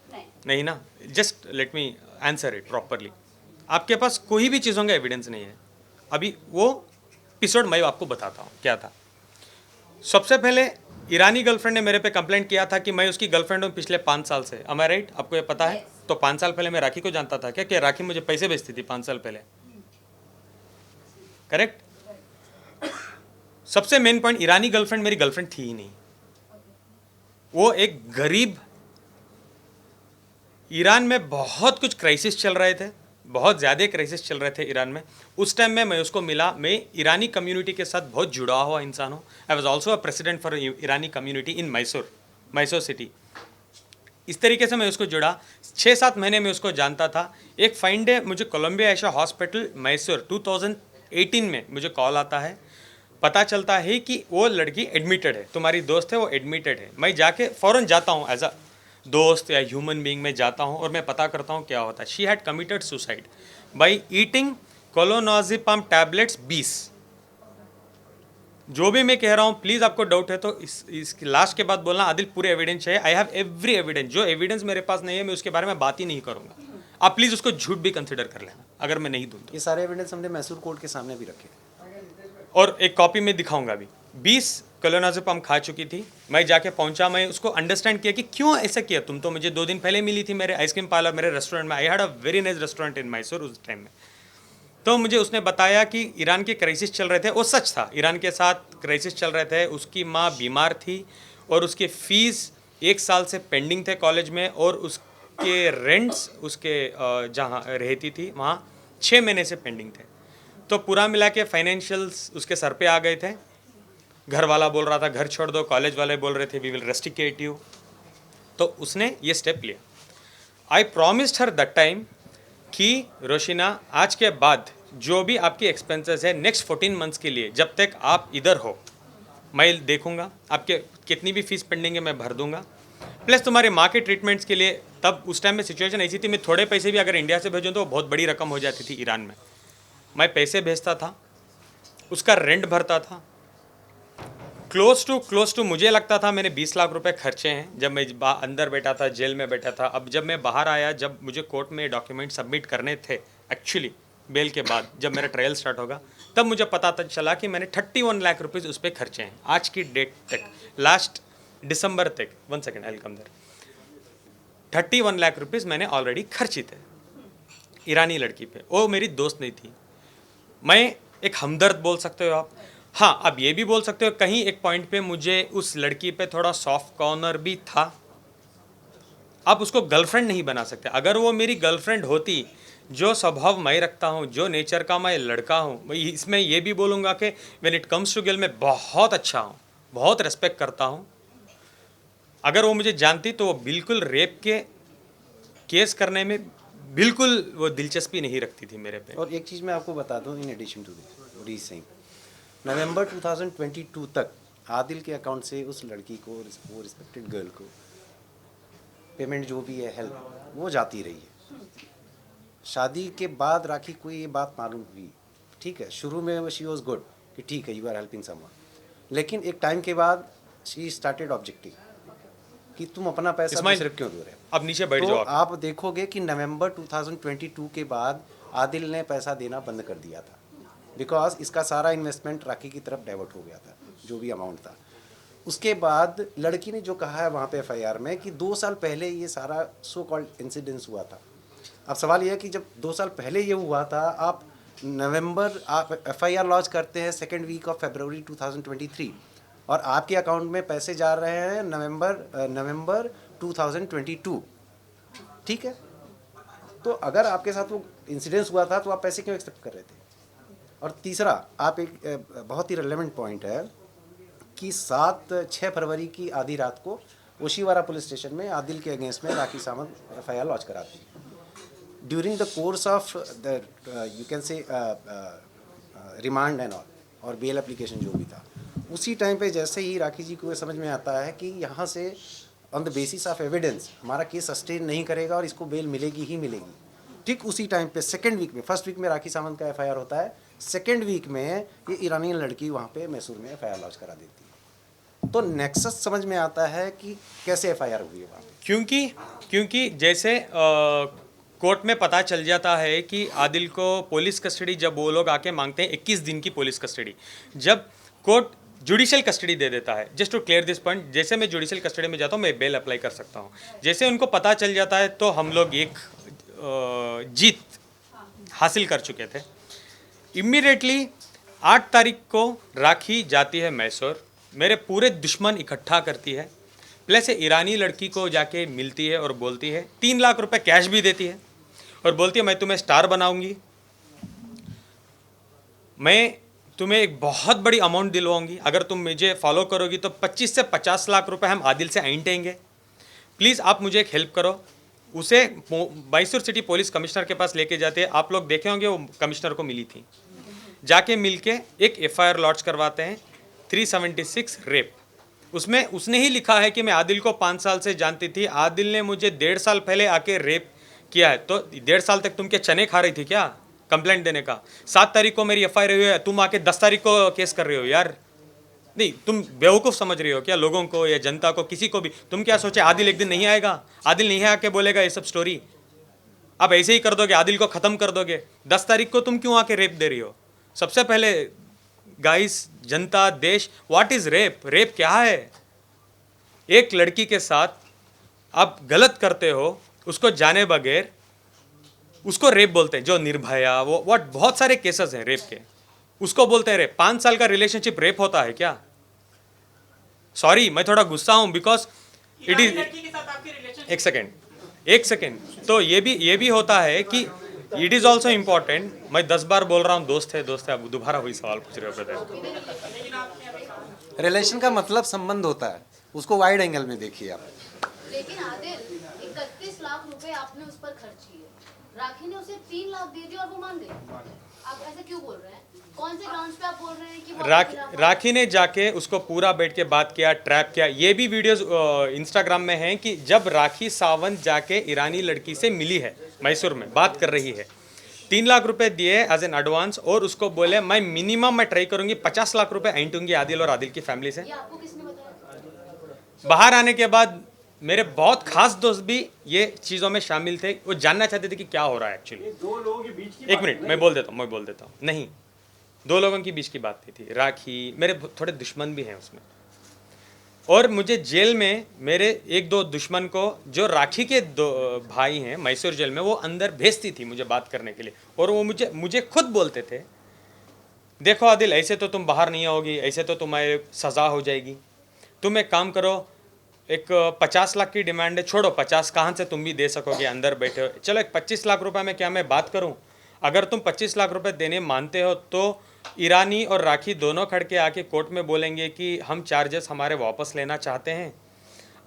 नहीं। नहीं ना। Just let me answer it properly. आपके पास कोई भी चीज़ों का एविडेंस नहीं है। अभी वो एपिसोड मैं आपको बताता हूँ क्या था। सबसे पहले ईरानी गर्लफ्रेंड ने मेरे पे कंप्लेंट किया था कि मैं उसकी गर्लफ्रेंड हूँ पिछले 5 साल से। am I right? आपको ये पता है? Yes. तो 5 साल पहले मैं राखी को जानता था क्या कि राखी मुझे पैसे भेजती थी 5 साल पहले? करेक्ट। सबसे मेन पॉइंट, ईरानी गर्लफ्रेंड मेरी गर्लफ्रेंड थी ही नहीं। वो एक गरीब, ईरान में बहुत कुछ क्राइसिस चल रहे थे, बहुत ज़्यादा क्राइसिस चल रहे थे ईरान में। उस टाइम में मैं उसको मिला। मैं ईरानी कम्युनिटी के साथ बहुत जुड़ा हुआ इंसान हूँ। I was also a president for Irani community in Mysore city. इस तरीके से मैं उसको जुड़ा। 6-7 महीने में उसको जानता था। एक फाइन डे मुझे कोलंबिया एशिया हॉस्पिटल मैसूर 2018 में मुझे कॉल आता है, पता चलता है कि वो लड़की एडमिटेड है, तुम्हारी दोस्त है वो एडमिटेड है। मैं जाके फ़ौरन जाता हूँ, एज अ दोस्त या ह्यूमन बीइंग में जाता हूँ और मैं पता करता हूँ क्या होता है। She had committed suicide by eating clonazepam tablets 20। जो भी मैं कह रहा हूँ, प्लीज़ आपको डाउट है तो इस लास्ट के बाद बोलना आदिल पूरे एविडेंस है। I have every evidence. जो एविडेंस मेरे पास नहीं है मैं उसके बारे में बात ही नहीं करूँगा। आप प्लीज़ उसको झूठ भी कंसिडर कर लेना अगर मैं नहीं दूँ तो। ये सारे एविडेंस हमने मैसूर कोर्ट के सामने भी रखे। और एक कॉपी में दिखाऊंगा भी। 20 कोलोनाजिपम खा चुकी थी। मैं जाके पहुंचा, मैं उसको अंडरस्टैंड किया कि क्यों ऐसा किया। तुम तो मुझे 2 दिन पहले मिली थी मेरे आइसक्रीम पार्लर, मेरे रेस्टोरेंट में। I had a very nice restaurant in Mysore उस टाइम में। तो मुझे उसने बताया कि ईरान के क्राइसिस चल रहे थे। वो सच था, ईरान के साथ क्राइसिस चल रहे थे। उसकी माँ बीमार थी और उसके फीस 1 साल से पेंडिंग थे कॉलेज में, और उसके रेंट्स उसके जहाँ रहती थी वहाँ 6 महीने से पेंडिंग थे। तो पूरा मिला के फाइनेंशियल्स उसके सर पे आ गए थे। घर वाला बोल रहा था घर छोड़ दो, कॉलेज वाले बोल रहे थे वी विल रेस्ट्रिकेट यू। तो उसने ये स्टेप लिया। आई प्रॉमिस्ड हर दैट टाइम कि रोशिना, आज के बाद जो भी आपकी एक्सपेंसेस है नेक्स्ट 14 मंथ्स के लिए, जब तक आप इधर हो मैं देखूंगा। आपके कितनी भी फीस पेंडिंग है मैं भर दूंगा, प्लस तुम्हारे माँ के ट्रीटमेंट्स के लिए। तब उस टाइम में सिचुएशन ऐसी थी, मैं थोड़े पैसे भी अगर इंडिया से भेजूँ तो बहुत बड़ी रकम हो जाती थी ईरान में। मैं पैसे भेजता था, उसका रेंट भरता था। क्लोज टू मुझे लगता था मैंने 20 लाख रुपए खर्चे हैं जब मैं अंदर बैठा था, जेल में बैठा था। अब जब मैं बाहर आया, जब मुझे कोर्ट में डॉक्यूमेंट सबमिट करने थे एक्चुअली बेल के बाद, जब मेरा ट्रायल स्टार्ट होगा, तब मुझे पता चला कि मैंने 31 लाख रुपीज़ उस पर खर्चे हैं आज की डेट तक। लास्ट दिसंबर तक, 1 second I will come there, 31 lakh rupees मैंने ऑलरेडी खर्चे थे ईरानी लड़की पे। वो मेरी दोस्त नहीं थी। मैं एक हमदर्द बोल सकते हो आप। हाँ, अब ये भी बोल सकते हो कहीं एक पॉइंट पे मुझे उस लड़की पे थोड़ा सॉफ्ट कॉर्नर भी था। आप उसको गर्लफ्रेंड नहीं बना सकते। अगर वो मेरी गर्लफ्रेंड होती, जो स्वभाव मैं रखता हूँ, जो नेचर का मैं लड़का हूँ, इसमें ये भी बोलूँगा कि when it comes to girl मैं बहुत अच्छा हूँ, बहुत रेस्पेक्ट करता हूँ। अगर वो मुझे जानती तो वो बिल्कुल रेप के केस करने में बिल्कुल वो दिलचस्पी नहीं रखती थी मेरे पे। और एक चीज़ मैं आपको बता दूं, इन एडिशन टू दिस सिंह, नवंबर 2022 तक आदिल के अकाउंट से उस लड़की को, वो रिस्पेक्टेड गर्ल को, पेमेंट जो भी है हेल्प वो जाती रही है। शादी के बाद राखी को ये बात मालूम हुई, ठीक है, शुरू में शी वॉज गुड कि ठीक है यू आर हेल्पिंग समवन, लेकिन एक टाइम के बाद शी स्टार्टेड ऑब्जेक्टिंग कि तुम अपना पैसा दूसरे क्यों दे रहे हो। अब नीचे बैठ तो जाओ आप देखोगे कि नवंबर 2022 के बाद आदिल ने पैसा देना बंद कर दिया था। बिकॉज इसका सारा इन्वेस्टमेंट राखी की तरफ डाइवर्ट हो गया था, जो भी अमाउंट था। उसके बाद लड़की ने जो कहा है वहाँ पे एफआईआर में कि 2 साल पहले ये सारा सो कॉल्ड इंसिडेंस हुआ था। अब सवाल ये है कि जब 2 साल पहले ये हुआ था, आप एफआईआर लॉन्च करते हैं 2nd वीक ऑफ फरवरी 2023 और आपके अकाउंट में पैसे जा रहे हैं नवंबर 2022, ठीक है। तो अगर आपके साथ वो इंसिडेंस हुआ था तो आप पैसे क्यों एक्सेप्ट कर रहे थे? और तीसरा, आप एक बहुत ही रेलेवेंट पॉइंट है कि 6 फरवरी की आधी रात को ओशीवारा पुलिस स्टेशन में आदिल के अगेंस्ट में राखी सावंत एफआईआर लॉन्च कराती है। During the course of the you can say remand and all और बेल एप्लीकेशन जो भी था, उसी टाइम पे जैसे ही राखी जी को ये समझ में आता है कि यहाँ से on the basis of evidence हमारा केस सस्टेन नहीं करेगा और इसको बेल मिलेगी ही मिलेगी, ठीक उसी टाइम पे 2nd वीक में, 1st वीक में राखी सावंत का एफआईआर होता है, 2nd वीक में ये ईरानियन लड़की वहाँ पे मैसूर में एफआईआर लॉन्च करा देती है। तो नेक्सस समझ में आता है कि कैसे एफआईआर हुई है वहाँ पे। क्योंकि जैसे कोर्ट में पता चल जाता है कि आदिल को पुलिस कस्टडी जब वो लोग आके मांगते हैं 21 दिन की पुलिस कस्टडी, जब कोर्ट जुडिशियल कस्टडी दे देता है, just to clear this point, जैसे मैं जुडिशियल कस्टडी में जाता हूँ मैं बेल अप्लाई कर सकता हूँ, जैसे उनको पता चल जाता है तो हम लोग एक जीत हासिल कर चुके थे। इमीडिएटली 8 तारीख को राखी जाती है मैसूर, मेरे पूरे दुश्मन इकट्ठा करती है, प्लस ईरानी लड़की को जाके मिलती है और बोलती है, 3 लाख रुपए कैश भी देती है और बोलती है मैं तुम्हें स्टार बनाऊंगी, मैं तुम्हें एक बहुत बड़ी अमाउंट दिलवाऊंगी, अगर तुम मुझे फॉलो करोगी तो 25 से 50 लाख रुपए हम आदिल से ऐंठेंगे, प्लीज़ आप मुझे एक हेल्प करो। उसे मैसूर सिटी पुलिस कमिश्नर के पास लेके जाते हैं, आप लोग देखे होंगे वो कमिश्नर को मिली थी, जाके मिलके एक एफआईआर लॉन्च करवाते हैं 376 रेप। उसमें उसने ही लिखा है कि मैं आदिल को 5 साल से जानती थी, आदिल ने मुझे 1.5 साल पहले आके रेप किया है, तो 1.5 साल तक तुम क्या चने खा रही थी क्या कंप्लेंट देने का? 7 तारीख को मेरी एफआईआर हुई है, तुम आके 10 तारीख को केस कर रहे हो यार। नहीं, तुम बेवकूफ़ समझ रही हो क्या लोगों को या जनता को, किसी को भी? तुम क्या सोचे आदिल एक दिन नहीं आएगा, आदिल नहीं आके बोलेगा ये सब स्टोरी, आप ऐसे ही कर दोगे, आदिल को ख़त्म कर दोगे। 10 तारीख को तुम क्यों आके रेप दे रही हो? सबसे पहले गाइस, जनता, देश, व्हाट इज़ रेप? रेप क्या है? एक लड़की के साथ आप गलत करते हो, उसको जाने बगैर, उसको रेप बोलते हैं। जो निर्भया, वो व्हाट, बहुत सारे केसेस हैं रेप के, उसको बोलते हैं रेप। 5 साल का रिलेशनशिप रेप होता है क्या? सॉरी, मैं थोड़ा गुस्सा हूं बिकॉज इट इज, एक सेकेंड, तो ये भी होता है कि इट इज ऑल्सो इम्पॉर्टेंट। मैं 10 बार बोल रहा हूँ दोस्त है, आप दोबारा वही सवाल पूछ रहे हो। रिलेशन का मतलब संबंध होता है, उसको वाइड एंगल में देखिए आप। लेकिन आदिल 31 लाख रुपए आपने उस पर खर्च किए, राखी ने उसे 3 लाख दे दिए और वो मान गई। आप ऐसे क्यों बोल रहे हैं? कौन से ग्राउंड्स पे आप बोल रहे हैं कि वो राखी ने जाके उसको पूरा बैठ के बात किया, ट्रैप किया। ये भी वीडियोस इंस्टाग्राम में हैं कि जब राखी सावंत जाके ईरानी लड़की से मिली है मैसूर में, बात कर रही है, 3 लाख रुपए दिए एज एन एडवांस और उसको बोले मैं मिनिमम मैं ट्राई करूंगी 50 लाख रुपए ऐंठूंगी आदिल और आदिल की फैमिली से। ये आपको किसने बताया? बाहर आने के बाद मेरे बहुत खास दोस्त भी ये चीज़ों में शामिल थे, वो जानना चाहते थे कि क्या हो रहा है एक्चुअली। 2 लोगों के बीच की एक मिनट, मैं बोल देता हूँ। नहीं, 2 लोगों के बीच की बात नहीं थी। राखी, मेरे थोड़े दुश्मन भी हैं उसमें, और मुझे जेल में मेरे 1-2 दुश्मन को, जो राखी के 2 भाई हैं मैसूर जेल में, वो अंदर भेजती थी मुझे बात करने के लिए, और वो मुझे खुद बोलते थे, देखो आदिल, ऐसे तो तुम बाहर नहीं आओगी, ऐसे तो तुम्हारी सज़ा हो जाएगी, तुम एक काम करो, एक 50 लाख की डिमांड है, छोड़ो 50 कहाँ से तुम भी दे सकोगे, अंदर बैठे हो, चलो एक 25 लाख रुपए में क्या मैं बात करूं? अगर तुम 25 लाख रुपए देने मानते हो तो ईरानी और राखी दोनों खड़ के आके कोर्ट में बोलेंगे कि हम चार्जेस हमारे वापस लेना चाहते हैं,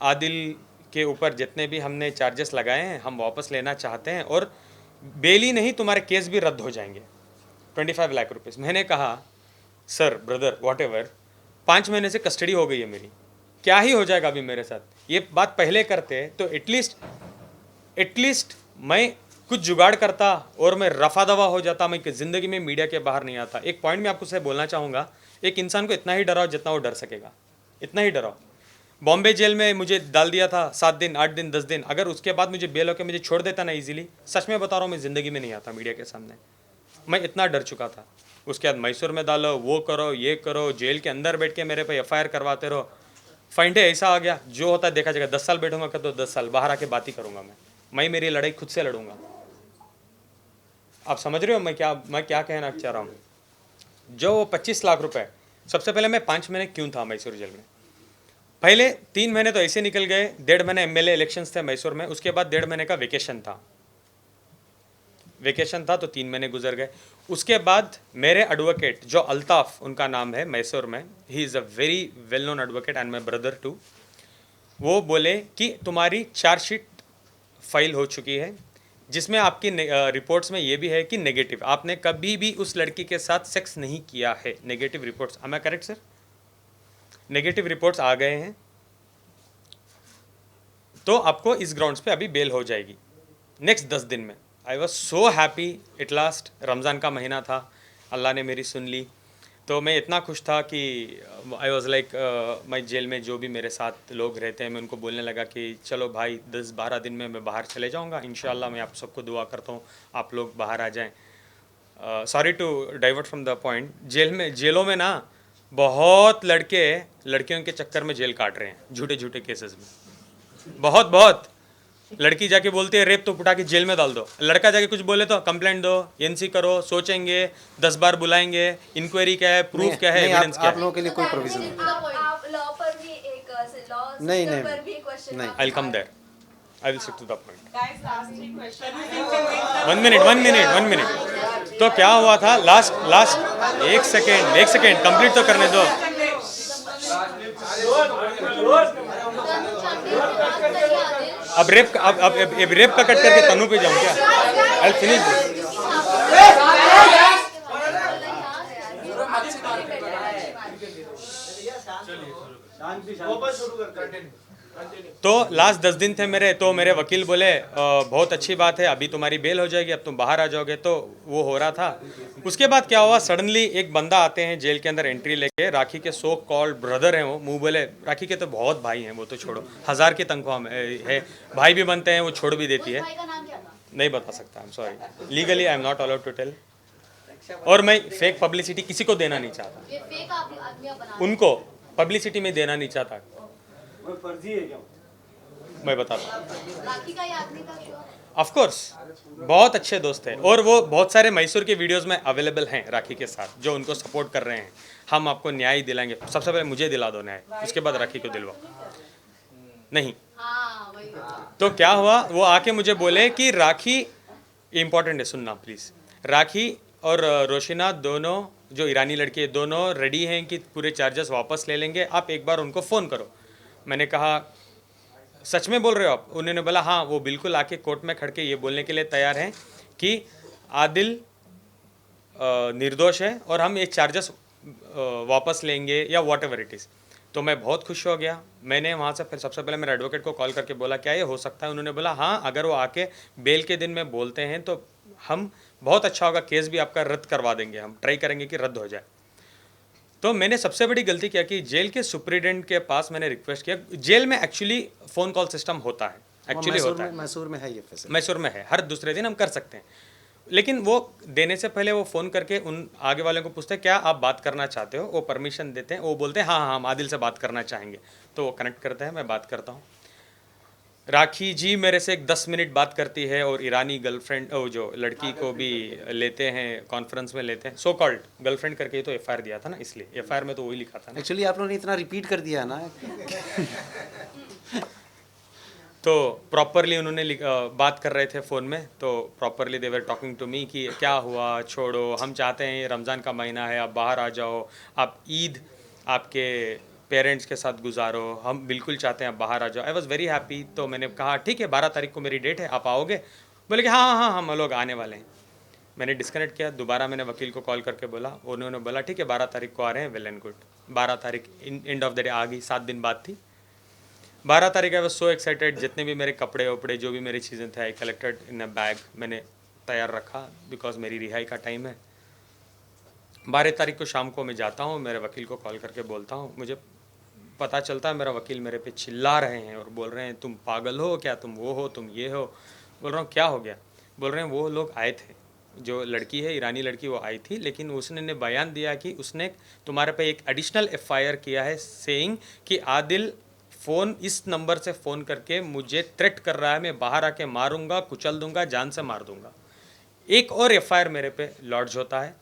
आदिल के ऊपर जितने भी हमने चार्जेस लगाए हैं हम वापस लेना चाहते हैं, और बेली नहीं तुम्हारे केस भी रद्द हो जाएंगे, 25 लाख रुपीज़। मैंने कहा सर, ब्रदर, वॉट 5 महीने से कस्टडी हो गई है मेरी, क्या ही हो जाएगा अभी मेरे साथ? ये बात पहले करते तो एटलीस्ट मैं कुछ जुगाड़ करता और मैं रफा दवा हो जाता, मैं ज़िंदगी में मीडिया के बाहर नहीं आता। एक पॉइंट मैं आपको से बोलना चाहूँगा, एक इंसान को इतना ही डराओ जितना वो डर सकेगा, इतना ही डराओ। बॉम्बे जेल में मुझे डाल दिया था 7 दिन, 8 दिन, 10 दिन, अगर उसके बाद मुझे बेल होकर मुझे छोड़ देता ना इजीली, सच में बता रहा हूँ मैं ज़िंदगी में नहीं आता मीडिया के सामने, मैं इतना डर चुका था। उसके बाद मैसूर में डालो, वो करो, ये करो, जेल के अंदर बैठ के मेरे पे एफआईआर करवाते रहो। फाइन डे ऐसा आ गया, जो होता है देखा जाएगा। 10 साल बैठूंगा तो 10 साल, बाहर आके बात ही करूंगा मैं मेरी लड़ाई खुद से लड़ूंगा। आप समझ रहे हो मैं क्या कहना चाह रहा हूँ? जो 25 लाख रुपए, सबसे पहले मैं 5 महीने क्यों था मैसूर जेल में? पहले 3 महीने तो ऐसे निकल गए, 1.5 महीने एमएलए इलेक्शंस थे मैसूर में, उसके बाद 1.5 महीने का वेकेशन था तो 3 महीने गुजर गए। उसके बाद मेरे एडवोकेट जो अल्ताफ उनका नाम है मैसूर में, he is a very well known advocate and my brother too, वो बोले कि तुम्हारी चार्जशीट फाइल हो चुकी है, जिसमें आपकी रिपोर्ट्स में ये भी है कि नेगेटिव, आपने कभी भी उस लड़की के साथ सेक्स नहीं किया है। Negative reports, am I correct sir? Negative reports आ गए हैं, तो आपको इस ग्राउंड्स पे अभी बेल हो जाएगी नेक्स्ट 10 दिन में। I was so happy at last. Ramzan का महीना था, अल्लाह ने मेरी सुन ली, तो मैं इतना खुश था कि आई वॉज लाइक मैं जेल में जो भी मेरे साथ लोग रहते हैं, मैं उनको बोलने लगा कि चलो भाई 10-12 दिन में मैं बाहर चले जाऊंगा, इंशाल्लाह। मैं आप सबको दुआ करता हूँ आप लोग बाहर आ जाएं। Sorry to divert from the point. जेलों में ना बहुत लड़के लड़कियों के चक्कर में जेल काट रहे हैं, झूठे झूठे केसेस में। बहुत लड़की जाके बोलती है रेप तो उठा के जेल में डाल दो, लड़का जाके कुछ बोले तो कंप्लेंट दो, एनसी करो, सोचेंगे 10 बार बुलाएंगे, इंक्वायरी क्या है, प्रूफ क्या है, एविडेंस क्या आप है। लोगों के लिए कोई प्रोविजन नहीं। आप लॉ पर भी एक लॉ नहीं, नहीं, पर भी क्वेश्चन नहीं। I will come there, I will stick to the point. Guys, last 3 questions. 1 मिनट। तो क्या हुआ था लास्ट एक सेकेंड कंप्लीट तो करने दो। अब रेप का कट करके तनु पे जाऊं क्या? I finish this. तो लास्ट 10 दिन थे मेरे, तो मेरे वकील बोले बहुत अच्छी बात है, अभी तुम्हारी बेल हो जाएगी, अब तुम बाहर आ जाओगे। तो वो हो रहा था। उसके बाद क्या हुआ, सडनली एक बंदा आते हैं जेल के अंदर एंट्री लेके, राखी के सो कॉल्ड ब्रदर हैं वो, मुंह बोले राखी के तो बहुत भाई हैं, वो तो छोड़ो, 1000 की तनख्वाह में है, भाई भी बनते हैं, वो छोड़ भी देती है। नहीं बता सकता, I am sorry, legally I am not allowed to tell. और मैं फेक पब्लिसिटी किसी को देना नहीं चाहता, उनको पब्लिसिटी में देना नहीं चाहता। फर्जी है क्या? मैं बताता हूँ। ऑफ कोर्स बहुत अच्छे दोस्त हैं, और वो बहुत सारे मैसूर के वीडियोस में अवेलेबल हैं राखी के साथ, जो उनको सपोर्ट कर रहे हैं। हम आपको न्याय दिलाएंगे, सबसे पहले मुझे दिला दो न्याय, उसके बाद राखी को दिलवाओ। नहीं तो क्या हुआ, वो आके मुझे बोले कि राखी, इम्पोर्टेंट है सुनना प्लीज़, राखी और रोशिना दोनों जो ईरानी लड़की है, दोनों रेडी हैं कि पूरे चार्जेस वापस ले लेंगे, आप एक बार उनको फ़ोन करो। मैंने कहा सच में बोल रहे हो आप? उन्होंने बोला हाँ, वो बिल्कुल आके कोर्ट में खड़ के ये बोलने के लिए तैयार हैं कि आदिल निर्दोष है और हम ये चार्जेस वापस लेंगे या वॉट एवर इट इज़। तो मैं बहुत खुश हो गया। मैंने वहाँ से फिर सबसे पहले मेरे एडवोकेट को कॉल करके बोला क्या ये हो सकता है? उन्होंने बोला हाँ, अगर वो आके बेल के दिन में बोलते हैं तो हम बहुत अच्छा होगा, केस भी आपका रद्द करवा देंगे, हम ट्राई करेंगे कि रद्द हो जाए। तो मैंने सबसे बड़ी गलती क्या की, जेल के सुप्रिटेंडेंट के पास मैंने रिक्वेस्ट किया। जेल में एक्चुअली फ़ोन कॉल सिस्टम होता है, एक्चुअली होता है, मैसूर में है ये फैसिलिटी, मैसूर में है, हर दूसरे दिन हम कर सकते हैं। लेकिन वो देने से पहले वो फ़ोन करके उन आगे वाले को पूछते हैं क्या आप बात करना चाहते हो, वो परमिशन देते हैं, वो बोलते हैं हाँ हाँ हम आदिल से बात करना चाहेंगे, तो वो कनेक्ट करते हैं, मैं बात करता हूँ। राखी जी मेरे से एक 10 मिनट बात करती है, और ईरानी गर्लफ्रेंड जो लड़की को भी लेते हैं, कॉन्फ्रेंस में लेते हैं, सो कॉल्ड गर्लफ्रेंड करके ही तो एफआईआर दिया था ना, इसलिए एफआईआर में तो वही लिखा था ना। एक्चुअली आप लोगों ने इतना रिपीट कर दिया ना तो प्रॉपरली उन्होंने बात कर रहे थे फ़ोन में, तो properly they were talking to me कि क्या हुआ, छोड़ो, हम चाहते हैं ये रमज़ान का महीना है, आप बाहर आ जाओ, आप ईद आपके पेरेंट्स के साथ गुजारो, हम बिल्कुल चाहते हैं आप बाहर आ जाओ। I was very happy. तो मैंने कहा ठीक है 12 तारीख को मेरी डेट है, आप आओगे? बोले कि हाँ हाँ हम लोग आने वाले हैं। मैंने डिस्कनेक्ट किया, दोबारा मैंने वकील को कॉल करके बोला, उन्होंने बोला ठीक है 12 तारीख को आ रहे हैं, वेल एंड गुड। 12 तारीख एंड ऑफ द डे आ गई, 7 दिन बाद थी 12 तारीख। आई वॉज सो एक्साइटेड, जितने भी मेरे कपड़े वपड़े जो भी मेरी चीज़ें थे, I collected in a bag, मैंने तैयार रखा, बिकॉज मेरी रिहाई का टाइम है। 12 तारीख को शाम को मैं जाता हूँ, मेरे वकील को कॉल करके बोलता हूँ, मुझे पता चलता है मेरा वकील मेरे पे चिल्ला रहे हैं और बोल रहे हैं तुम पागल हो क्या, तुम वो हो, तुम ये हो। बोल रहा हूँ क्या हो गया? बोल रहे हैं वो लोग आए थे, जो लड़की है ईरानी लड़की वो आई थी, लेकिन उसने ने बयान दिया कि उसने तुम्हारे पे एक एडिशनल एफआईआर किया है सेइंग कि आदिल फ़ोन इस नंबर से फ़ोन करके मुझे थ्रेट कर रहा है, मैं बाहर आके मारूंगा, कुचल दूंगा, जान से मार दूंगा। एक और एफआईआर मेरे पे लॉन्च होता है।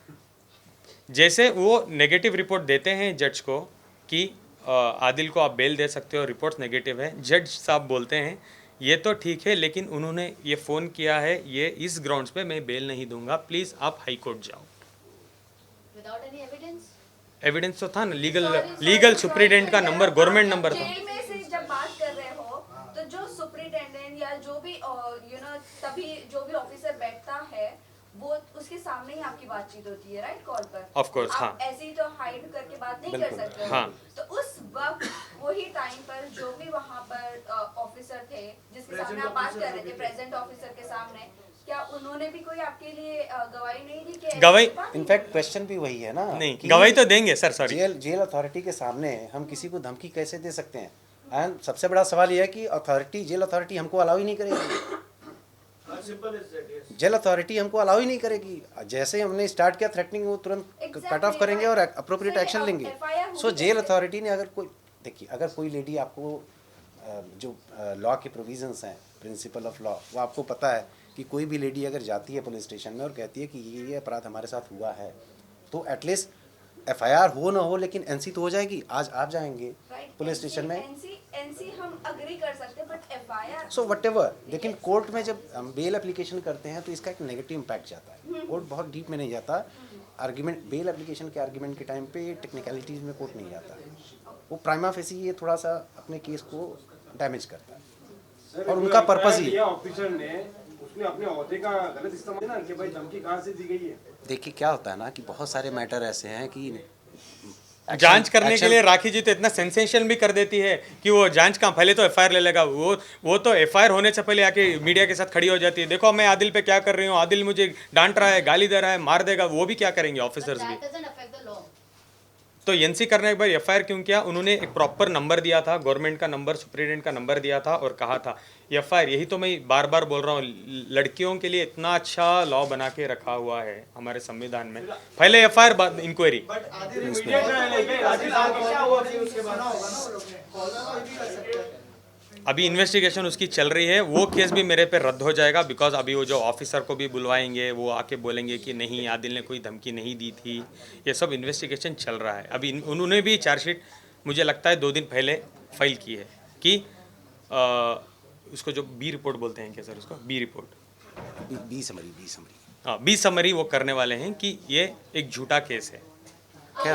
जैसे वो नेगेटिव रिपोर्ट देते हैं जज को कि आदिल को आप बेल दे सकते हो, रिपोर्ट्स नेगेटिव है, जज साहब बोलते हैं ये तो ठीक है, लेकिन उन्होंने ये फ़ोन किया है ये इस ग्राउंड्स पे मैं बेल नहीं दूंगा, प्लीज़ आप हाई कोर्ट जाओ। Without any evidence? एविडेंस तो था ना, लीगल सुप्रीडेंट का नंबर, गवर्नमेंट नंबर था। जेल में से जब बात कर रहे हो तो जो सुपरिटेंडेंट या जो भी तभी जो भी ऑफिसर बैठता है वो उसके सामने ही आपकी बातचीत होती है, राइट, कॉल पर। Of course, आप हाँ। ऐसे ही तो हाइड करके बात नहीं कर बिल्कुल, सकते हो। हाँ। तो उस वक्त वही टाइम पर जो भी वहाँ पर ऑफिसर थे जिसके सामने आप बात कर रहे थे, प्रेजेंट ऑफिसर के सामने, क्या उन्होंने भी कोई आपके लिए गवाही नहीं दी कि ऐसी गवाही- बात नहीं इनफैक्ट क्वेश्चन भी वही है ना नहीं, कि गवाही तो देंगे सर, सॉरी। जेल अथॉरिटी के सामने हम किसी को धमकी कैसे दे सकते हैं? एंड सबसे बड़ा सवाल यह है कि जेल अथॉरिटी हमको अलाउ ही नहीं करेगी। जेल अथॉरिटी हमको अलाउ ही नहीं करेगी। जैसे हमने स्टार्ट किया थ्रेटनिंग, वो तुरंत कट ऑफ करेंगे और अप्रोप्रिएट इससे एक्शन लेंगे। FIR होगी सो जेल कैसे? अथॉरिटी ने अगर कोई, देखिए, अगर कोई लेडी आपको जो लॉ के प्रोविजंस हैं, प्रिंसिपल ऑफ लॉ, वो आपको पता है कि कोई भी लेडी अगर जाती है पुलिस स्टेशन में और कहती है कि ये अपराध हमारे साथ हुआ है, तो एटलीस्ट एफआईआर हो ना हो लेकिन एनसी तो हो जाएगी। आज आप जाएंगे पुलिस स्टेशन में, एनसी हम अग्री कर सकते हैं, बट एफआईआर सो वटेवर, लेकिन कोर्ट में जब हम बेल एप्लीकेशन करते हैं तो इसका एक नेगेटिव इम्पैक्ट जाता है। कोर्ट बहुत डीप में नहीं जाता। आर्ग्यूमेंट, बेल एप्लीकेशन के आर्ग्यूमेंट के टाइम पे टेक्निकलिटीज में कोर्ट नहीं जाता। वो प्राइमा फेसी ये थोड़ा सा अपने केस को डैमेज करता है और उनका पर्पस ही, ऑफिसर ने उसने अपने ओहदे का गलत इस्तेमाल ना कि भाई धमकी कहाँ से दी गई है। देखिए क्या होता है ना कि बहुत सारे मैटर ऐसे हैं कि जांच करने के लिए राखी जी तो इतना सेंसेशन भी कर देती है कि वो जांच का पहले तो एफआईआर ले लेगा, वो तो एफआईआर होने से पहले आके मीडिया के साथ खड़ी हो जाती है, देखो मैं आदिल पे क्या कर रही हूँ, आदिल मुझे डांट रहा है, गाली दे रहा है, मार देगा। वो भी क्या करेंगे ऑफिसर्स भी? That doesn't affect the law. तो एनसी करने के बाद एफआईआर क्यों किया? उन्होंने एक प्रॉपर नंबर दिया था, गवर्नमेंट का नंबर, सुप्रीडेंट का नंबर दिया था और कहा था एफआईआर। यही तो मैं बार बार बोल रहा हूँ, लड़कियों के लिए इतना अच्छा लॉ बना के रखा हुआ है हमारे संविधान में, पहले एफआईआर बाद इंक्वायरी। अभी इन्वेस्टिगेशन उसकी चल रही है, वो केस भी मेरे पे रद्द हो जाएगा बिकॉज अभी वो जो ऑफिसर को भी बुलवाएंगे वो आके बोलेंगे कि नहीं आदिल ने कोई धमकी नहीं दी थी। ये सब इन्वेस्टिगेशन चल रहा है। अभी उन्होंने भी चार्जशीट मुझे लगता है 2 दिन पहले फाइल की है कि उसको जो बी रिपोर्ट बोलते हैं क्या सर, उसको बी रिपोर्ट, बी समरी हाँ बी समरी वो करने वाले हैं कि ये एक झूठा केस है। क्या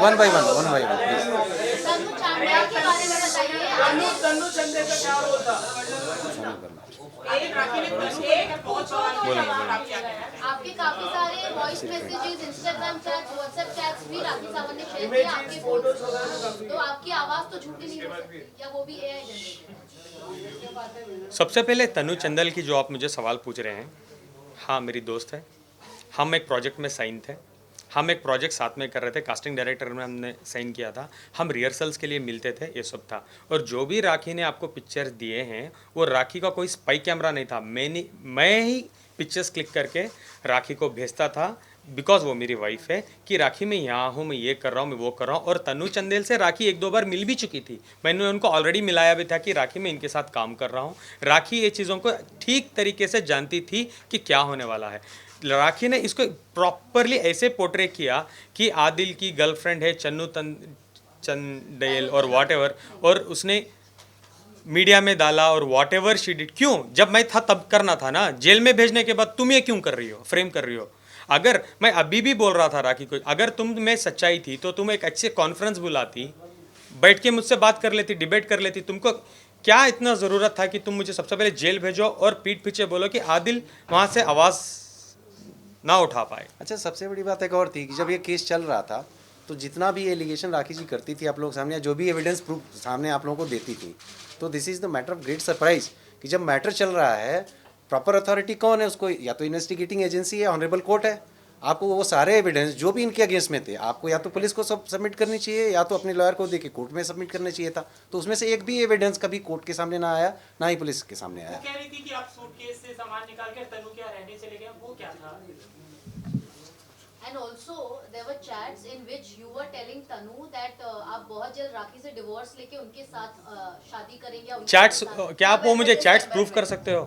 वन बाय वन आपके काफी सारे voice messages, Instagram chats, WhatsApp chats भी राखी सावंत ने शेयर किए आपके फोन, तो आपकी आवाज तो झूठी नहीं हो सकती, या वो भी एआई जनरेटेड? सबसे पहले तनु चंदेल की जो आप मुझे सवाल पूछ रहे हैं, हाँ मेरी दोस्त है, हम एक प्रोजेक्ट में साइन थे, हम एक प्रोजेक्ट साथ में कर रहे थे, कास्टिंग डायरेक्टर में हमने साइन किया था, हम रिहर्सल्स के लिए मिलते थे, ये सब था। और जो भी राखी ने आपको पिक्चर्स दिए हैं वो राखी का कोई स्पाई कैमरा नहीं था, मैं ही पिक्चर्स क्लिक करके राखी को भेजता था बिकॉज वो मेरी वाइफ है कि राखी मैं यहाँ हूँ, मैं ये कर रहा हूँ, मैं वो कर रहा हूँ। और तनु चंदेल से राखी 1-2 बार मिल भी चुकी थी, मैंने उनको ऑलरेडी मिलाया भी था कि राखी मैं इनके साथ काम कर रहा हूँ। राखी ये चीज़ों को ठीक तरीके से जानती थी कि क्या होने वाला है। राखी ने इसको प्रॉपरली ऐसे पोर्ट्रे किया कि आदिल की गर्लफ्रेंड है चन्नू चंदेल और वॉटएवर, और उसने मीडिया में डाला और वॉटएवर शी डिड। क्यों? जब मैं था तब करना था ना, जेल में भेजने के बाद तुम ये क्यों कर रही हो, फ्रेम कर रही हो? अगर मैं अभी भी बोल रहा था राखी को, अगर तुम में सच्चाई थी तो तुम एक अच्छे कॉन्फ्रेंस बुलाती, बैठ के मुझसे बात कर लेती, डिबेट कर लेती। तुमको क्या इतना ज़रूरत था कि तुम मुझे सबसे पहले जेल भेजो और पीठ पीछे बोलो कि आदिल वहाँ से आवाज़ ना उठा पाए? अच्छा, सबसे बड़ी बात एक और थी कि जब ये केस चल रहा था तो जितना भी एलिगेशन राखी जी करती थी आप लोगों के सामने, जो भी एविडेंस प्रूफ सामने आप लोगों को देती थी, तो this is the matter of great surprise कि जब मैटर चल रहा है प्रॉपर अथॉरिटी कौन है उसको, या तो इन्वेस्टिगेटिंग एजेंसी है, ऑनरेबल कोर्ट है, आपको वो सारे एविडेंस जो भी इनके अगेंस्ट में थे आपको या तो पुलिस को सब सबमिट करनी चाहिए या तो अपने लॉयर को देके कोर्ट में सबमिट करना चाहिए था। तो उसमें से एक भी एविडेंस कभी कोर्ट के सामने ना आया, ना ही पुलिस के सामने वो आया। कह रही थी कि आप सूटकेस से सामान निकाल कर तनु क्या रहने चले गए, वो क्या था? And also there were chats in which you were telling Tanu that आप बहुत जल्द राखी से डिवोर्स लेके उनके साथ शादी करेंगे या उनके चैट्स, साथ- क्या आप वो मुझे चैट्स प्रूफ कर सकते हो?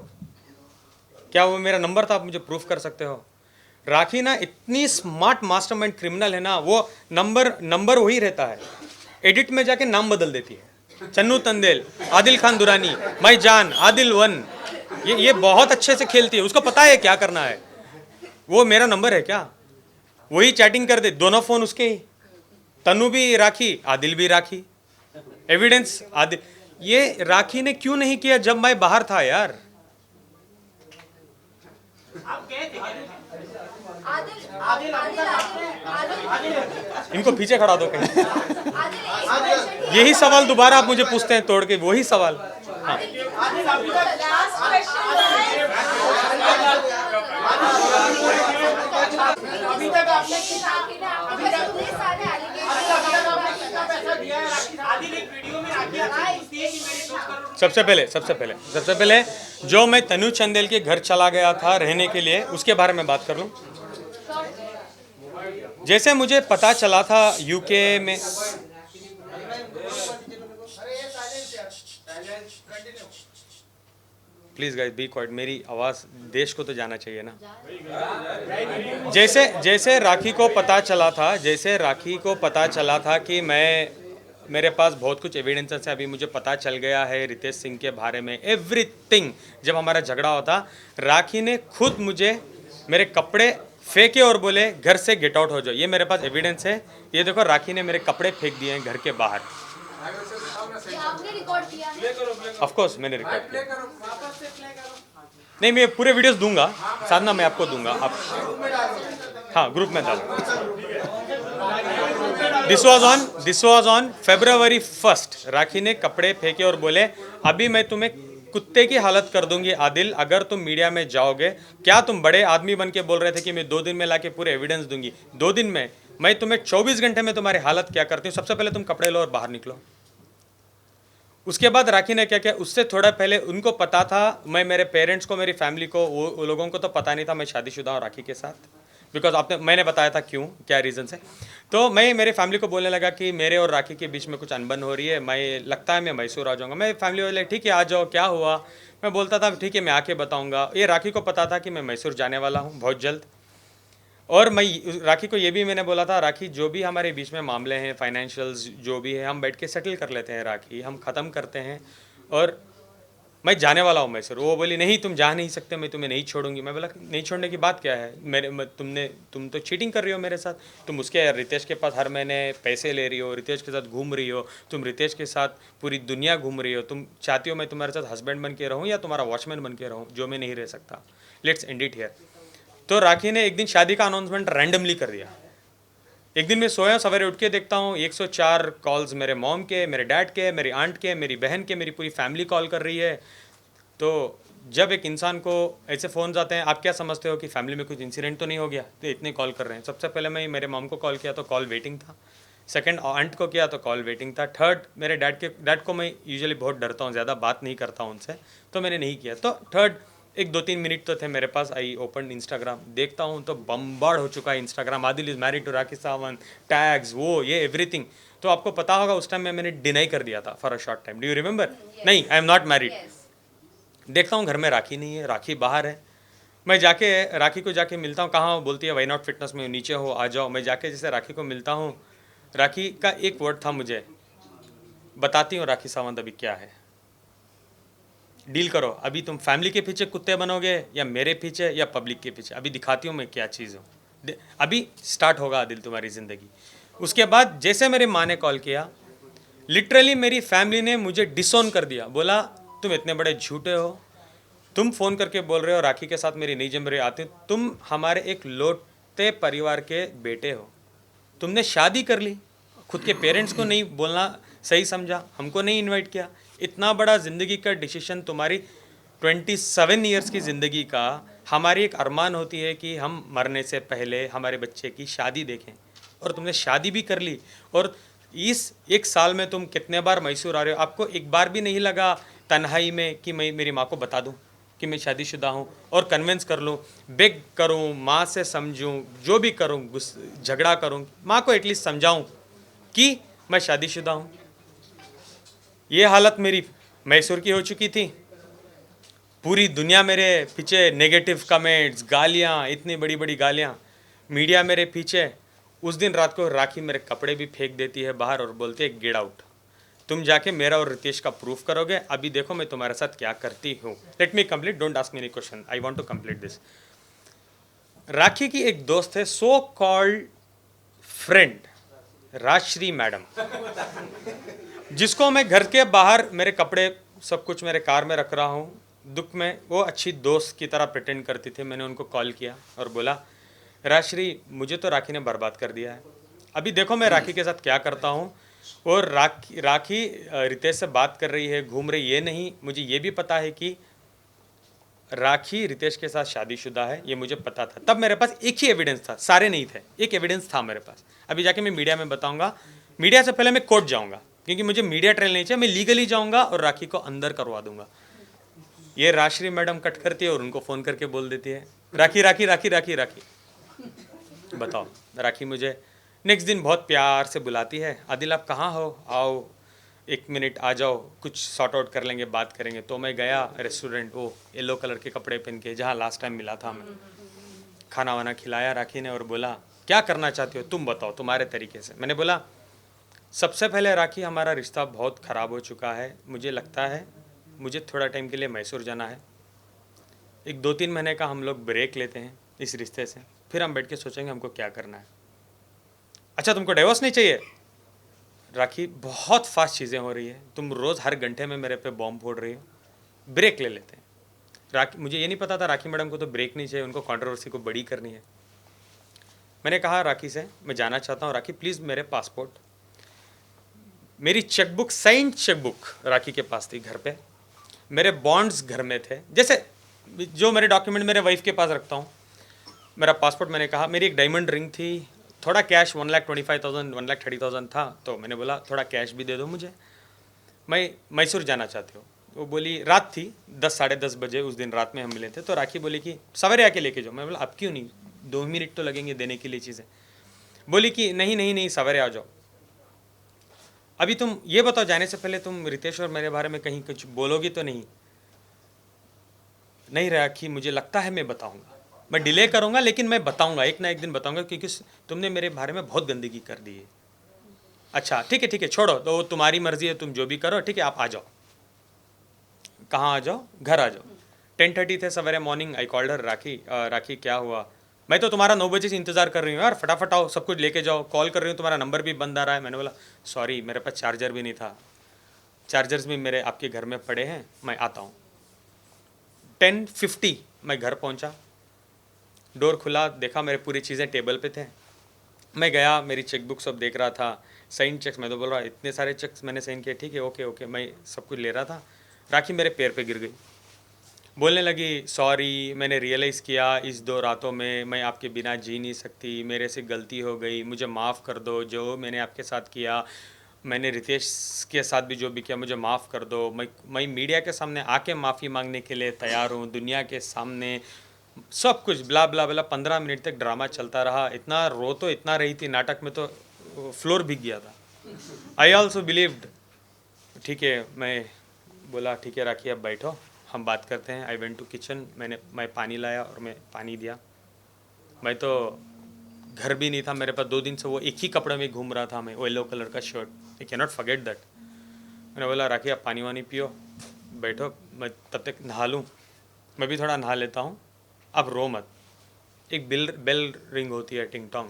क्या वो मेरा नंबर था, आप मुझे प्रूफ कर सकते हो? राखी ना इतनी स्मार्ट मास्टरमाइंड क्रिमिनल है ना, वो नंबर वही रहता है, एडिट में जाके नाम बदल देती है। चन्नू तंदेल, आदिल खान दुरानी, मैं जान, आदिल वन, ये बहुत अच्छे से खेलती है, उसको पता है क्या करना है। वो मेरा नंबर है क्या? वही चैटिंग कर दे, दोनों फोन उसके ही, तनु भी राखी, आदिल भी राखी, एविडेंस आदिल। ये राखी ने क्यों नहीं किया जब मैं बाहर था यार? आप गए थे क्या? इनको पीछे खड़ा दो कहीं। आदिल यही सवाल दोबारा आप मुझे पूछते हैं तोड़ के, वही सवाल। हाँ। अभी तक आपने आदिल एक वीडियो में राखी आपसे पूछती है कि मेरे 2 करोड़ सबसे पहले जो मैं तनु चंदेल के घर चला गया था रहने के लिए, उसके बारे में बात कर लूं। जैसे मुझे पता चला था यूके में, प्लीज गाइस बी क्वाइट, मेरी आवाज देश को तो जाना चाहिए ना। जैसे राखी को पता चला था कि मेरे पास बहुत कुछ एविडेंसेस है, अभी मुझे पता चल गया है रितेश सिंह के बारे में एवरीथिंग। जब हमारा झगड़ा होता, राखी ने खुद मुझे मेरे कपड़े फेंके और बोले घर से गेट आउट हो जाओ। ये मेरे पास एविडेंस है, ये देखो राखी ने मेरे कपड़े फेंक दिए हैं घर के बाहर। ये आपने रिकॉर्ड किया है? ऑफ कोर्स मैंने रिकॉर्ड किया। नहीं, मैं पूरे वीडियोस दूंगा साधना, मैं आपको दूंगा, आप हाँ ग्रुप में डालो। This was on February 1st। राखी ने कपड़े फेंके और बोले अभी मैं तुम्हें कुत्ते की हालत कर दूंगी आदिल, अगर तुम मीडिया में जाओगे। क्या तुम बड़े आदमी बन के बोल रहे थे कि मैं 2 दिन में लाके पूरे एविडेंस दूंगी? 2 दिन में मैं तुम्हें 24 घंटे में तुम्हारी हालत क्या करती हूँ। सबसे पहले तुम कपड़े लो और बाहर निकलो। उसके बाद राखी ने क्या किया, उससे थोड़ा पहले उनको पता था, मैं मेरे पेरेंट्स को, मेरी फैमिली को, वो लोगों को तो पता नहीं था मैं शादीशुदा हूँ राखी के साथ, बिकॉज मैंने बताया था क्यों, क्या रीज़न है। तो मैं मेरे फैमिली को बोलने लगा कि मेरे और राखी के बीच में कुछ अनबन हो रही है, लगता है मैं मैसूर आ जाऊँगा। मैं फैमिली वाले ठीक है आ जाओ, क्या हुआ? मैं बोलता था ठीक है मैं आके बताऊँगा। ये राखी को पता था कि मैं मैसूर जाने वाला हूँ बहुत जल्द। और मैं राखी को ये भी मैंने बोला था, राखी जो भी हमारे बीच में मामले हैं, फाइनेंशियल्स जो भी है, हम बैठ के सेटल कर लेते हैं राखी, हम ख़त्म करते हैं और मैं जाने वाला हूँ मैसूर। वो बोली नहीं तुम जा नहीं सकते, मैं तुम्हें नहीं छोड़ूंगी। मैं बोला नहीं छोड़ने की बात क्या है, तुम तो चीटिंग कर रही हो मेरे साथ, तुम उसके रितेश के पास हर महीने पैसे ले रही हो, रितेश के साथ घूम रही हो, तुम रितेश के साथ पूरी दुनिया घूम रही हो, तुम चाहती हो मैं तुम्हारे साथ हस्बैंड बन के रहूँ या तुम्हारा वॉचमैन बन के रहूँ, जो मैं नहीं रह सकता, लेट्स एंड इट हियर। तो राखी ने एक दिन शादी का अनाउंसमेंट रैंडमली कर दिया। एक दिन मैं सोया, सवेरे उठ के देखता हूँ 104 कॉल्स मेरे मॉम के, मेरे डैड के, मेरी आंट के, मेरी बहन के, मेरी पूरी फैमिली कॉल कर रही है। तो जब एक इंसान को ऐसे फ़ोन आते हैं, आप क्या समझते हो कि फैमिली में कुछ इंसिडेंट तो नहीं हो गया, तो इतने कॉल कर रहे हैं। सबसे पहले मैं मेरे मॉम को कॉल किया तो कॉल वेटिंग था, सेकंड आंट को किया तो कॉल वेटिंग था, थर्ड मेरे डैड को मैं यूजुअली बहुत डरता हूँ, ज़्यादा बात नहीं करता हूँ उनसे, तो मैंने नहीं किया। तो थर्ड एक 2-3 मिनट तो थे मेरे पास। आई ओपन इंस्टाग्राम, देखता हूँ तो बम्बार्ड हो चुका है Instagram, Adil is married to Rakhi Sawant, tags, वो ये एवरीथिंग। तो आपको पता होगा उस टाइम में मैंने डिनाई कर दिया था for a short time, do you remember? नहीं, आई एम नॉट मैरिड। देखता हूँ घर में राखी नहीं है, राखी बाहर है। मैं जाके राखी को जाके मिलता हूँ, कहाँ बोलती है वाई नॉट फिटनेस में नीचे हो, आ जाओ। मैं जाके जैसे राखी को मिलता हूँ, राखी का एक वर्ड था मुझे, बताती हूँ राखी सावंत अभी क्या है, डील करो, अभी तुम फैमिली के पीछे कुत्ते बनोगे या मेरे पीछे या पब्लिक के पीछे, अभी दिखाती हूँ मैं क्या चीज़ हूँ, अभी स्टार्ट होगा आदिल तुम्हारी ज़िंदगी। उसके बाद जैसे मेरी माँ ने कॉल किया, लिटरली मेरी फैमिली ने मुझे डिसोन कर दिया, बोला तुम इतने बड़े झूठे हो, तुम फ़ोन करके बोल रहे हो राखी के साथ मेरी नहीं जम रही आती, तुम हमारे एक लौटते परिवार के बेटे हो, तुमने शादी कर ली, खुद के पेरेंट्स को नहीं बोलना सही समझा, हमको नहीं इनवाइट किया, इतना बड़ा ज़िंदगी का डिसीजन तुम्हारी 27 ईयर्स की ज़िंदगी का हमारी एक अरमान होती है कि हम मरने से पहले हमारे बच्चे की शादी देखें, और तुमने शादी भी कर ली, और इस एक साल में तुम कितने बार मैसूर आ रहे हो, आपको एक बार भी नहीं लगा तन्हाई में कि मैं मेरी माँ को बता दूँ कि मैं शादीशुदा हूँ और कन्विंस कर लूँ, बेग करूँ, माँ से समझूँ, जो भी करूँ, झगड़ा करूँ, माँ को एटलीस्ट समझाऊँ कि मैं शादीशुदा हूँ। ये हालत मेरी मैसूर की हो चुकी थी। पूरी दुनिया मेरे पीछे नेगेटिव कमेंट्स, गालियाँ, इतनी बड़ी बड़ी गालियाँ, मीडिया मेरे पीछे। उस दिन रात को राखी मेरे कपड़े भी फेंक देती है बाहर और बोलती है गेट आउट, तुम जाके मेरा और रितेश का प्रूफ करोगे, अभी देखो मैं तुम्हारे साथ क्या करती हूँ। Let me complete, don't ask me any question, I want to complete this. Rakhi की एक दोस्त है, so called friend, Rajshree madam, जिसको मैं घर के बाहर मेरे कपड़े सब कुछ मेरे कार में रख रहा हूँ, दुख में वो अच्छी दोस्त की तरह प्रिटेंड करती थी। मैंने उनको कॉल किया और बोला, राजश्री मुझे तो राखी ने बर्बाद कर दिया है, अभी देखो मैं राखी के साथ क्या करता हूँ। और राखी रितेश से बात कर रही है, घूम रही, ये नहीं, मुझे ये भी पता है कि राखी रितेश के साथ शादीशुदा है, ये मुझे पता था। तब मेरे पास एक ही एविडेंस था, सारे नहीं थे, एक एविडेंस था मेरे पास। अभी जाके मैं मीडिया में बताऊंगा, मीडिया से पहले मैं कोर्ट जाऊंगा, क्योंकि मुझे मीडिया ट्रायल नहीं चाहिए, मैं लीगली जाऊंगा और राखी को अंदर करवा दूंगा। ये राजश्री मैडम कट करती है और उनको फ़ोन करके बोल देती है, राखी राखी राखी राखी राखी। बताओ, राखी मुझे नेक्स्ट दिन बहुत प्यार से बुलाती है, आदिल आप कहाँ हो, आओ 1 मिनट आ जाओ, कुछ सॉर्ट आउट कर लेंगे, बात करेंगे। तो मैं गया रेस्टोरेंट, वो येलो कलर के कपड़े पहन के, जहाँ लास्ट टाइम मिला था मैं, खाना वाना खिलाया राखी ने और बोला क्या करना चाहती हो तुम बताओ तुम्हारे तरीके से। मैंने बोला सबसे पहले राखी हमारा रिश्ता बहुत ख़राब हो चुका है, मुझे लगता है मुझे थोड़ा टाइम के लिए मैसूर जाना है, एक 2-3 महीने का हम लोग ब्रेक लेते हैं इस रिश्ते से, फिर हम बैठ के सोचेंगे हमको क्या करना है। अच्छा तुमको डिवोर्स नहीं चाहिए? राखी बहुत फास्ट चीज़ें हो रही है, तुम रोज़ हर घंटे में मेरे पे बॉम्ब फोड़ रही हो, ब्रेक ले लेते हैं। राखी, मुझे ये नहीं पता था राखी मैडम को तो ब्रेक नहीं चाहिए, उनको कंट्रोवर्सी को बड़ी करनी है। मैंने कहा राखी से मैं जाना चाहता हूँ, राखी प्लीज़ मेरे पासपोर्ट, मेरी चेकबुक, साइंड चेकबुक राखी के पास थी घर पे, मेरे बॉन्ड्स घर में थे, जैसे जो मेरे डॉक्यूमेंट मेरे वाइफ के पास रखता हूँ, मेरा पासपोर्ट। मैंने कहा मेरी एक डायमंड रिंग थी, थोड़ा कैश 1,25,000 1,30,000 था, तो मैंने बोला थोड़ा कैश भी दे दो मुझे, मैं मैसूर जाना चाहती हूँ। वो बोली, रात थी 10 साढ़े 10 बजे, उस दिन रात में हम मिले थे। तो राखी बोली कि सवेरे आके लेके जाओ। मैं बोला अब क्यों नहीं, 2 मिनट तो लगेंगे देने के लिए चीज़ें। बोली कि नहीं नहीं नहीं सवेरे आ जाओ। अभी तुम ये बताओ, जाने से पहले तुम रितेश और मेरे बारे में कहीं कुछ बोलोगी तो नहीं? नहीं राखी, मुझे लगता है मैं बताऊंगा, मैं डिले करूंगा लेकिन मैं बताऊंगा, एक ना एक दिन बताऊंगा, क्योंकि तुमने मेरे बारे में बहुत गंदगी कर दी है। अच्छा ठीक है छोड़ो, तो तुम्हारी मर्जी है, तुम जो भी करो, ठीक है आप आ जाओ। कहाँ आ जाओ? घर आ जाओ। 10:30 थे सवेरे मॉर्निंग। आई कॉल्ड हर, राखी क्या हुआ? मैं तो तुम्हारा 9 बजे से इंतज़ार कर रही हूँ यार, फटाफट आओ, सब कुछ लेके जाओ, कॉल कर रही हूँ, तुम्हारा नंबर भी बंद आ रहा है। मैंने बोला सॉरी मेरे पास चार्जर भी नहीं था, चार्जर्स भी मेरे आपके घर में पड़े हैं, मैं आता हूँ। 10:50 मैं घर पहुँचा, डोर खुला, देखा मेरे पूरी चीज़ें टेबल पे थे। मैं गया, मेरी चेकबुक सब देख रहा था, साइन चेक्स, मैं तो बोल रहा इतने सारे चेक्स मैंने साइन किए, ठीक है ओके, मैं सब कुछ ले रहा था। राखी मेरे पैर पे गिर गई, बोलने लगी सॉरी, मैंने रियलाइज़ किया इस 2 रातों में मैं आपके बिना जी नहीं सकती, मेरे से गलती हो गई, मुझे माफ़ कर दो, जो मैंने आपके साथ किया, मैंने रितेश के साथ भी जो भी किया, मुझे माफ़ कर दो। मैं मीडिया के सामने आके माफ़ी मांगने के लिए तैयार हूँ, दुनिया के सामने, सब कुछ ब्ला ब्ला ब्ला। 15 मिनट तक ड्रामा चलता रहा, इतना रो तो इतना रही थी, नाटक में तो फ्लोर भीग गया था। आई ऑल्सो बिलीव्ड, ठीक है, मैं बोला ठीक है राखी अब बैठो हम बात करते हैं। आई वेंट टू किचन, मैं पानी लाया और मैं पानी दिया। मैं तो घर भी नहीं था मेरे पास, 2 दिन से वो एक ही कपड़े में घूम रहा था मैं, वो येलो कलर का shirt, I can not forget that. मैंने बोला राखी आप पानी वानी पियो, बैठो, मैं तब तक नहा लूँ, मैं भी थोड़ा नहा लेता हूँ, अब रो मत। एक बेल रिंग होती है, टिंग टोंग।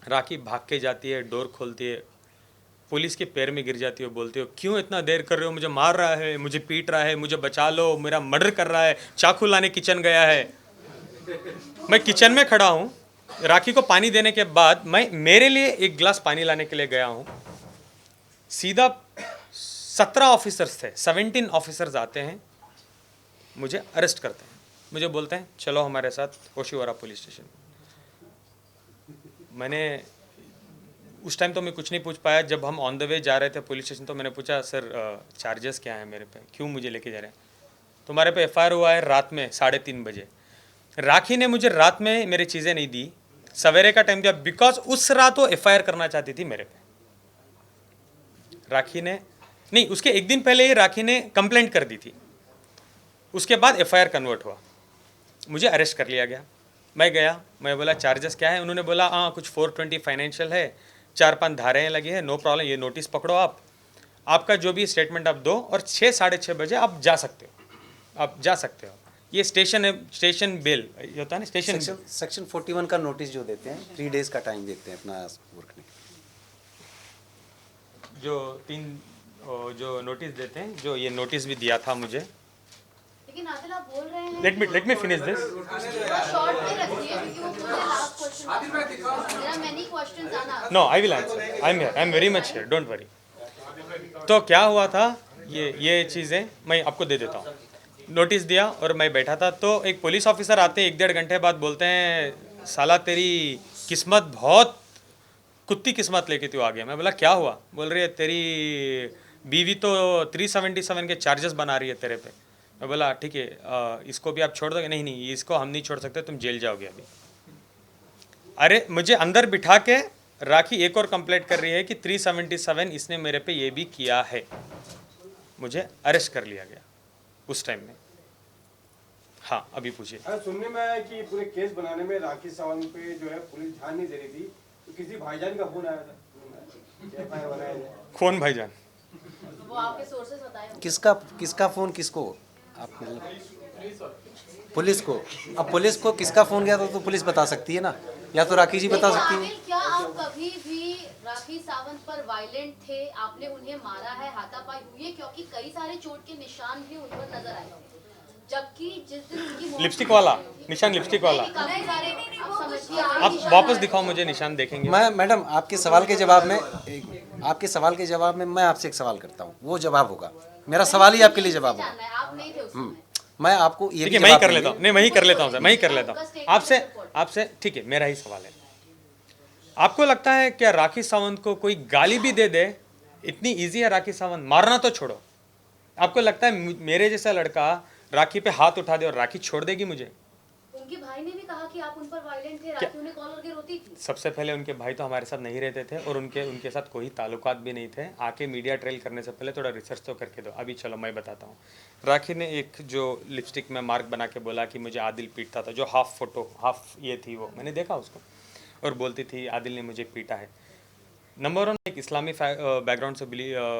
राखी भाग के जाती है, डोर खोलती है, पुलिस के पैर में गिर जाती है, बोलती हो क्यों इतना देर कर रहे हो, मुझे मार रहा है, मुझे पीट रहा है, मुझे बचा लो, मेरा मर्डर कर रहा है, चाकू लाने किचन गया है। मैं किचन में खड़ा हूँ, राखी को पानी देने के बाद मैं मेरे लिए एक गिलास पानी लाने के लिए गया हूँ, सीधा 17 ऑफिसर्स थे, 17 ऑफिसर्स आते हैं, मुझे अरेस्ट करते हैं। मुझे बोलते हैं चलो हमारे साथ ओशिवारा पुलिस स्टेशन। मैंने उस टाइम तो मैं कुछ नहीं पूछ पाया। जब हम ऑन द वे जा रहे थे पुलिस स्टेशन तो मैंने पूछा सर चार्जेस क्या हैं मेरे पे, क्यों मुझे लेके जा रहे हैं? तुम्हारे पे एफआईआर हुआ है रात में 3:30 बजे। राखी ने मुझे रात में मेरी चीज़ें नहीं दी, सवेरे का टाइम दिया, बिकॉज उस रात वो एफआईआर करना चाहती थी मेरे पे। राखी ने नहीं, उसके एक दिन पहले ही राखी ने कंप्लेंट कर दी थी, उसके बाद एफआईआर कन्वर्ट हुआ, मुझे अरेस्ट कर लिया गया। मैं गया, मैं बोला चार्जेस क्या है? उन्होंने बोला हाँ कुछ 420 फाइनेंशियल है, 4-5 धाराएँ लगी है, नो प्रॉब्लम, ये नोटिस पकड़ो आपका जो भी स्टेटमेंट आप दो और 6-6:30 बजे आप जा सकते हो, आप जा सकते हो। ये स्टेशन है, स्टेशन बेल ये होता है ना, स्टेशन सेक्शन 41 का नोटिस जो देते हैं 3 डेज का टाइम देते हैं अपना वर्क करने के लिए। जो नोटिस देते हैं, जो ये नोटिस भी दिया था मुझे। लेकिन आदिल आप बोल रहे हैं let me finish this. Short में रखिए क्योंकि वो मुझे लास्ट क्वेश्चन मेरा मेनी क्वेश्चंस आना। No I will answer, I am very much here, don't worry. तो क्या हुआ था, ये चीज़ें मैं आपको दे देता हूँ। नोटिस दिया और मैं बैठा था, तो एक पुलिस ऑफिसर आते हैं 1-1.5 घंटे बाद, बोलते हैं साला तेरी किस्मत बहुत कुत्ती किस्मत लेके तू आ गया। मैं बोला क्या हुआ? बोल रही है तेरी बीवी तो 377 के चार्जेस बना रही है तेरे पे। मैं बोला ठीक है, इसको भी आप छोड़ दोगे? नहीं, इसको हम नहीं छोड़ सकते, तुम जेल जाओगे अभी। अरे मुझे अंदर बिठा के राखी एक और कंप्लेंट कर रही है कि 377 इसने मेरे पे ये भी किया है। मुझे अरेस्ट कर लिया गया उस टाइम में। हाँ अभी पूछिए। सुनने में आया कि पूरे केस बनाने में राखी सावंत पे जो है पुलिस ध्यान नहीं दे रही थी, तो किसी भाईजान का फोन आया था एफआईआर बनाया जाए। कौन भाईजान? वो आपके सोर्सेस बताएं। किसका फ़ोन किसको? आप पुलिस को। अब पुलिस को किसका फ़ोन गया था तो पुलिस बता सकती है ना, या तो राखी जी बता सकती है। आदिल, क्या आप कभी भी राखी सावंत पर वायलेंट थे? आपने उन्हें मारा है, हाथापाई हुई है? क्योंकि कई सारे चोट के निशान भी उन पर नजर आए थे, जबकि जिस दिन उनकी मौत लिपस्टिक वाला निशान, लिपस्टिक वाला। काफी सारे आप समझिए आप वापस दिखाओ मुझे निशान, देखेंगे। मैं मैडम आपके सवाल के जवाब में मैं आपसे एक सवाल करता हूँ, वो जवाब होगा। मेरा सवाल ही आपके लिए जवाब होगा। आप नहीं थे उस समय। मैं आपको ये ठीक है, मैं ही कर लेता हूँ। नहीं, मैं ही कर लेता हूँ सर, मैं ही कर लेता हूँ आपसे। ठीक है, मेरा ही सवाल है। आपको लगता है क्या राखी सावंत को कोई गाली भी दे दे, इतनी इजी है राखी सावंत? मारना तो छोड़ो, आपको लगता है मेरे जैसा लड़का राखी पे हाथ उठा दे और राखी छोड़ देगी मुझे? उनके भाई ने भी कहा कि आप उन पर वायलेंट थे, राखी उन्हें कॉल करके रोती थी। सबसे पहले उनके भाई तो हमारे साथ नहीं रहते थे और उनके साथ कोई ताल्लुकात भी नहीं थे। आके मीडिया ट्रेल करने से पहले थोड़ा रिसर्च तो करके दो। अभी चलो मैं बताता हूँ। राखी ने एक जो लिपस्टिक में मार्क बना के बोला कि मुझे आदिल पीटता था, जो हाफ ये थी, वो मैंने देखा उसको, और बोलती थी आदिल ने मुझे पीटा है। नंबर 1, एक इस्लामी बैकग्राउंड से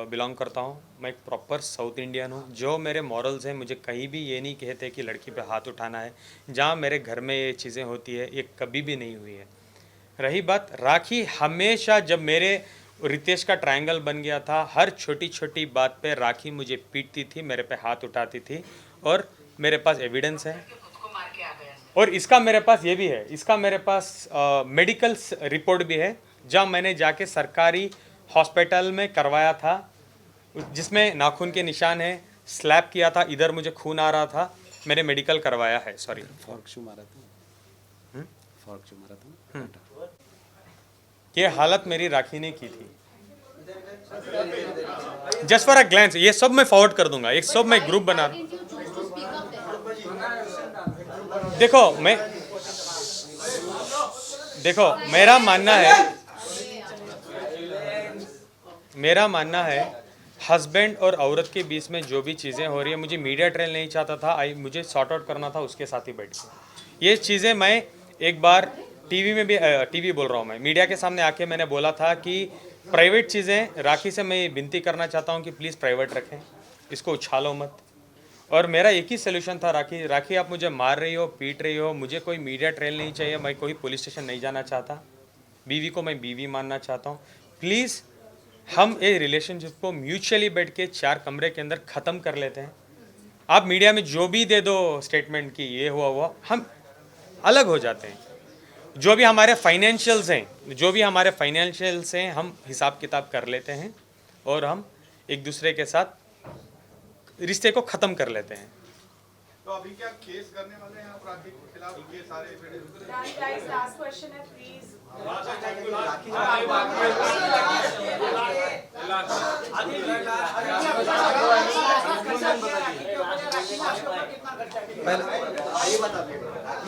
बिलोंग करता हूँ। मैं एक प्रॉपर साउथ इंडियन हूँ। जो मेरे मॉरल्स हैं, मुझे कहीं भी ये नहीं कहते कि लड़की पे हाथ उठाना है। जहाँ मेरे घर में ये चीज़ें होती है, ये कभी भी नहीं हुई है। रही बात राखी, हमेशा जब मेरे रितेश का ट्रायंगल बन गया था, हर छोटी छोटी बात पे राखी मुझे पीटती थी, मेरे पे हाथ उठाती थी, और मेरे पास एविडेंस है। और इसका मेरे पास ये भी है, इसका मेरे पास मेडिकल रिपोर्ट भी है, जहाँ मैंने जाके सरकारी हॉस्पिटल में करवाया था, जिसमें नाखून के निशान है, स्लैप किया था, इधर मुझे खून आ रहा था, मैंने मेडिकल करवाया है। सॉरी, फॉर्क शू मारा था। ये हालत मेरी राखी ने की थी। जस्ट फॉर अ ग्लैंस, ये सब मैं फॉरवर्ड कर दूंगा, एक सब मैं ग्रुप बना। देखो मेरा मानना है हस्बैंड और औरत के बीच में जो भी चीज़ें हो रही है, मुझे मीडिया ट्रेल नहीं चाहता था, मुझे सॉर्ट आउट करना था उसके साथ ही बैठ के। ये चीज़ें मैं एक बार टीवी में भी, टीवी बोल रहा हूँ मैं, मीडिया के सामने आके मैंने बोला था कि प्राइवेट चीज़ें, राखी से मैं विनती करना चाहता हूँ कि प्लीज़ प्राइवेट रखें, इसको उछालो मत। और मेरा एक ही सोल्यूशन था, राखी आप मुझे मार रही हो, पीट रही हो, मुझे कोई मीडिया ट्रेल नहीं चाहिए, मैं कोई पुलिस स्टेशन नहीं जाना चाहता, बीवी को मैं बीवी मानना चाहता हूँ। प्लीज़ हम ये रिलेशनशिप को म्यूचुअली बैठ के 4 कमरे के अंदर ख़त्म कर लेते हैं। आप मीडिया में जो भी दे दो स्टेटमेंट की ये हुआ, हम अलग हो जाते हैं। जो भी हमारे फाइनेंशियल्स हैं, हम हिसाब किताब कर लेते हैं और हम एक दूसरे के साथ रिश्ते को ख़त्म कर लेते हैं। तो अभी क्या केस करने वाले हैं आप राखी के खिलाफ? ये सारे Guys, last question है please.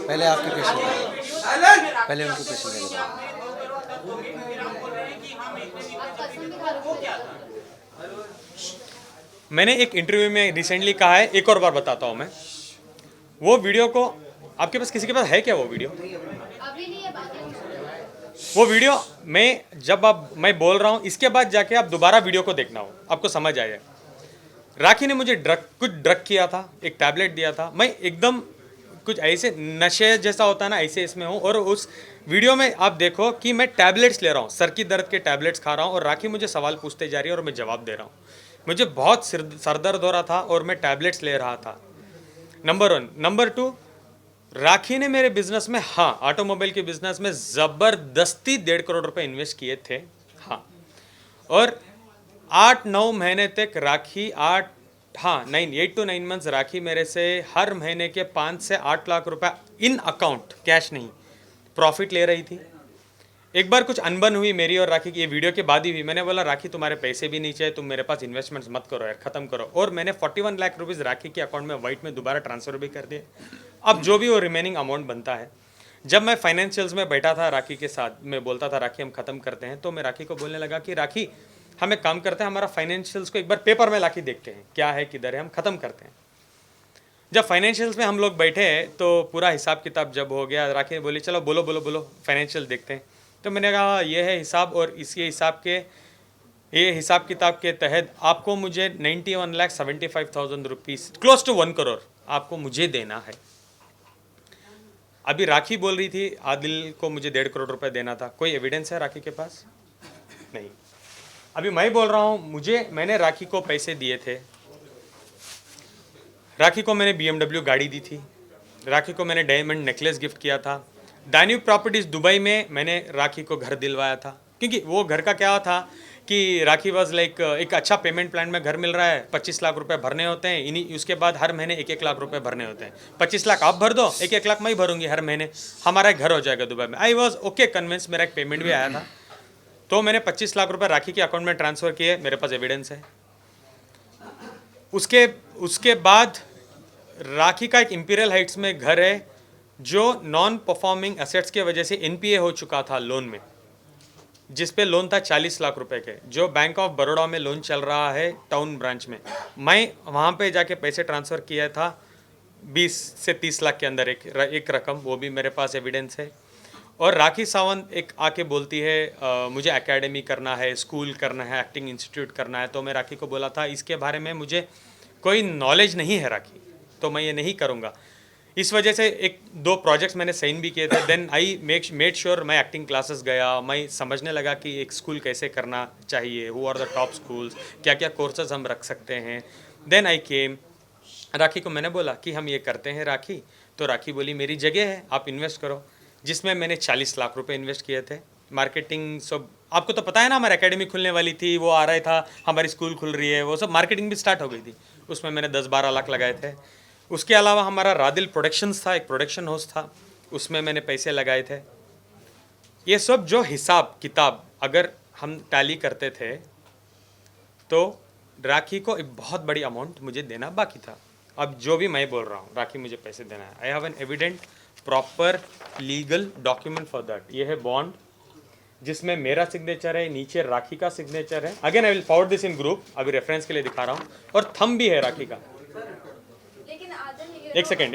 पहले आपके क्वेश्चन, पहले उनके क्वेश्चन ले लो। मैंने एक इंटरव्यू में रिसेंटली कहा है, एक और बार बताता हूँ मैं। वो वीडियो को आपके पास, किसी के पास है क्या वो वीडियो? अभी नहीं है, बाकी वो वीडियो मैं बोल रहा हूँ, इसके बाद जाके आप दोबारा वीडियो को देखना हो, आपको समझ आएगा। राखी ने मुझे कुछ ड्रग किया था, एक टैबलेट दिया था, मैं एकदम कुछ ऐसे नशे जैसा होता है ना, ऐसे इसमें हूँ। और उस वीडियो में आप देखो कि मैं टैबलेट्स ले रहा हूँ, सर की दर्द के टैबलेट्स खा रहा हूँ, और राखी मुझे सवाल पूछते जा रही है और मैं जवाब दे रहा हूँ। मुझे बहुत सर दर्द हो रहा था और मैं टैबलेट्स ले रहा था, नंबर 1। नंबर 2, राखी ने मेरे बिजनेस में, हाँ, ऑटोमोबाइल के बिजनेस में ज़बरदस्ती 1.5 करोड़ रुपए इन्वेस्ट किए थे, हाँ। और 8-9 महीने तक राखी 8 to 9 मंथ्स राखी मेरे से हर महीने के 5 से 8 लाख रुपए इन अकाउंट, कैश नहीं, प्रॉफिट ले रही थी। एक बार कुछ अनबन हुई मेरी और राखी की, ये वीडियो के बाद ही हुई। मैंने बोला राखी तुम्हारे पैसे भी नहीं चाहिए, तुम मेरे पास इन्वेस्टमेंट्स मत करो यार, खत्म करो। और मैंने 41 लाख रुपीज़ राखी के अकाउंट में वाइट में दोबारा ट्रांसफर भी कर दिए। अब जो भी वो रिमेनिंग अमाउंट बनता है, जब मैं फाइनेंशियल्स में बैठा था राखी के साथ, मैं बोलता था राखी हम खत्म करते हैं, तो मैं राखी को बोलने लगा कि राखी हम एक काम करते हैं, हमारा फाइनेंशियल्स को एक बार पेपर में लाके देखते हैं, क्या है किधर है, हम खत्म करते हैं। जब फाइनेंशियल्स में हम लोग बैठे तो पूरा हिसाब किताब जब हो गया, राखी ने बोली चलो बोलो बोलो बोलो फाइनेंशियल देखते हैं। तो मैंने कहा ये है हिसाब, और इसी हिसाब किताब के तहत आपको मुझे 91,75,000 रुपीज़, क्लोज टू 1 करोड़ आपको मुझे देना है। अभी राखी बोल रही थी आदिल को मुझे 1.5 करोड़ रुपए देना था, कोई एविडेंस है राखी के पास? नहीं। अभी मैं बोल रहा हूँ मैंने राखी को पैसे दिए थे, राखी को मैंने BMW गाड़ी दी थी, राखी को मैंने डायमंड नेकलेस गिफ्ट किया था, दान्यूब प्रॉपर्टीज़ दुबई में मैंने राखी को घर दिलवाया था, क्योंकि वो घर का क्या था कि राखी वाज लाइक एक अच्छा पेमेंट प्लान में घर मिल रहा है, 25 लाख रुपए भरने होते हैं, इन्हीं उसके बाद हर महीने 1-1 लाख रुपए भरने होते हैं। 25 लाख आप भर दो, 1-1 लाख मैं ही भरूंगी हर महीने, हमारा घर हो जाएगा दुबई में। आई वॉज ओके कन्विंस, मेरा एक पेमेंट भी आया था, तो मैंने 25 लाख रुपए राखी के अकाउंट में ट्रांसफ़र किए, मेरे पास एविडेंस है। उसके बाद राखी का एक इंपीरियल हाइट्स में घर है जो नॉन परफॉर्मिंग एसेट्स के वजह से NPA हो चुका था लोन में, जिस पे लोन था 40 लाख रुपए के, जो बैंक ऑफ बड़ौदा में लोन चल रहा है टाउन ब्रांच में। मैं वहाँ पे जाके पैसे ट्रांसफ़र किया था 20 से 30 लाख के अंदर एक रकम, वो भी मेरे पास एविडेंस है। और राखी सावंत एक आके बोलती है मुझे एकेडमी करना है, स्कूल करना है, एक्टिंग इंस्टीट्यूट करना है, तो मैं राखी को बोला था इसके बारे में मुझे कोई नॉलेज नहीं है राखी, तो मैं ये नहीं करूँगा। इस वजह से 1-2 प्रोजेक्ट्स मैंने साइन भी किए थे। देन आई मेड श्योर मैं एक्टिंग क्लासेस गया, मैं समझने लगा कि एक स्कूल कैसे करना चाहिए, who are the top schools, क्या क्या कोर्सेज हम रख सकते हैं। देन आई केम, राखी को मैंने बोला कि हम ये करते हैं राखी, तो राखी बोली मेरी जगह है, आप इन्वेस्ट करो, जिसमें मैंने 40 लाख रुपए इन्वेस्ट किए थे। मार्केटिंग सब आपको तो पता है ना, हमारी एकेडमी खुलने वाली थी, वो आ रहा था, हमारी स्कूल खुल रही है, वो सब मार्केटिंग भी स्टार्ट हो गई थी, उसमें मैंने 10-12 लाख लगाए थे। उसके अलावा हमारा रादिल प्रोडक्शंस था, एक प्रोडक्शन हाउस था, उसमें मैंने पैसे लगाए थे। ये सब जो हिसाब किताब अगर हम टैली करते थे तो राखी को एक बहुत बड़ी अमाउंट मुझे देना बाकी था। अब जो भी मैं बोल रहा हूँ राखी मुझे पैसे देना है, I have an evident proper legal document for that. ये है बॉन्ड जिसमें मेरा सिग्नेचर है, नीचे राखी का सिग्नेचर है। Again I will forward this in group, अभी रेफरेंस के लिए दिखा रहा हूँ, और थंब भी है राखी का। एक सेकेंड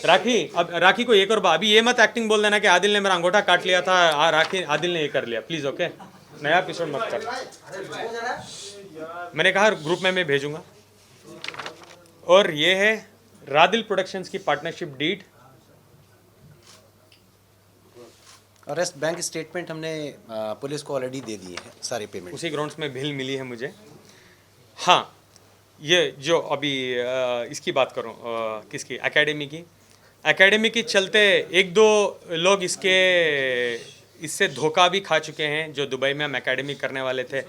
राखी, अब राखी को एक और बात, अभी ये मत एक्टिंग बोल देना कि आदिल ने मेरा अंगूठा काट लिया था, राखी आदिल ने ये कर लिया, प्लीज ओके, नया एपिसोड मत कर। मैंने कहा ग्रुप में मैं भेजूंगा। और ये है रादिल प्रोडक्शंस की पार्टनरशिप डीड, और रेस्ट बैंक स्टेटमेंट हमने पुलिस को ऑलरेडी दे दिए हैं, सारे पेमेंट उसी ग्राउंड्स में बिल मिली है मुझे। हाँ, ये जो अभी इसकी बात करूँ, किसकी, एकेडमी की चलते 1-2 लोग इससे धोखा भी खा चुके हैं। जो दुबई में हम एकेडमी करने वाले थे,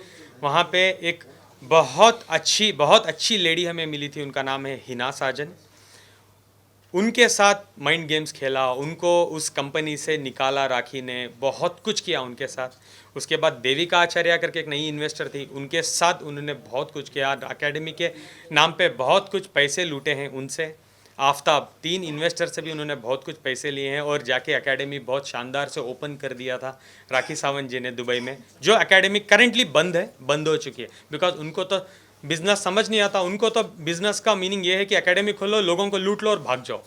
वहाँ पे एक बहुत अच्छी लेडी हमें मिली थी, उनका नाम है हिना साजन। उनके साथ माइंड गेम्स खेला, उनको उस कंपनी से निकाला राखी ने, बहुत कुछ किया उनके साथ। उसके बाद देविका आचार्य करके एक नई इन्वेस्टर थी, उनके साथ उन्होंने बहुत कुछ किया, एकेडमी के नाम पे बहुत कुछ पैसे लूटे हैं उनसे। आफ्ताब 3 इन्वेस्टर से भी उन्होंने बहुत कुछ पैसे लिए हैं और जाके एकेडमी बहुत शानदार से ओपन कर दिया था राखी सावंत जी ने दुबई में, जो एकेडमी करेंटली बंद है, बंद हो चुकी है, बिकॉज उनको तो बिजनेस समझ नहीं आता। उनको तो बिजनेस का मीनिंग ये है कि एकेडमी खोलो, लोगों को लूट लो और भाग जाओ।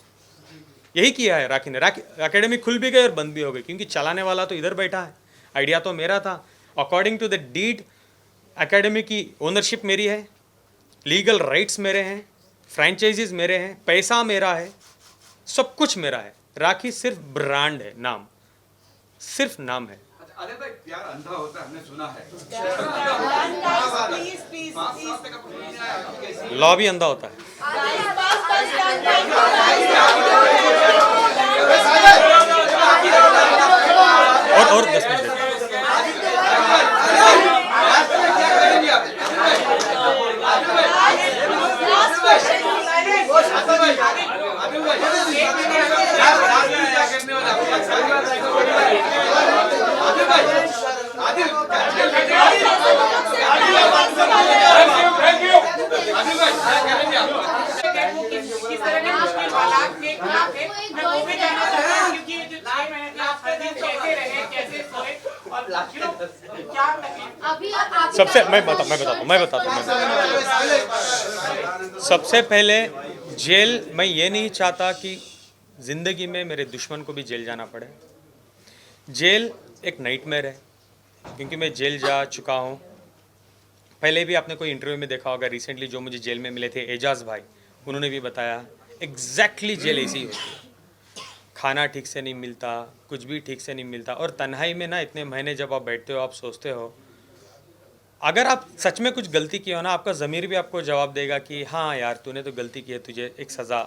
यही किया है राखी ने। राखी एकेडमी खुल भी गई और बंद भी हो गई, क्योंकि चलाने वाला तो इधर बैठा है, आइडिया तो मेरा था। According to the deed academy की ओनरशिप मेरी है, लीगल राइट्स मेरे हैं, फ्रेंचाइजीज मेरे हैं, पैसा मेरा है, सब कुछ मेरा है। राखी सिर्फ ब्रांड है, नाम, सिर्फ नाम है। अरे भाई प्यार अंधा होता है, हमने सुना है। लॉ भी अंधा होता है। और 10 मिनट मैं बताता हूँ। सबसे पहले जेल, मैं ये नहीं चाहता कि ज़िंदगी में मेरे दुश्मन को भी जेल जाना पड़े। जेल एक नाइटमेयर है, क्योंकि मैं जेल जा चुका हूँ। पहले भी आपने कोई इंटरव्यू में देखा होगा, रिसेंटली जो मुझे जेल में मिले थे एजाज़ भाई, उन्होंने भी बताया एग्जैक्टली जेल ऐसी ही होती है। खाना ठीक से नहीं मिलता, कुछ भी ठीक से नहीं मिलता, और तन्हाई में ना इतने महीने जब आप बैठते हो, आप सोचते हो, अगर आप सच में कुछ गलती की हो ना, आपका ज़मीर भी आपको जवाब देगा कि हाँ यार तूने तो गलती की है, तुझे एक सज़ा,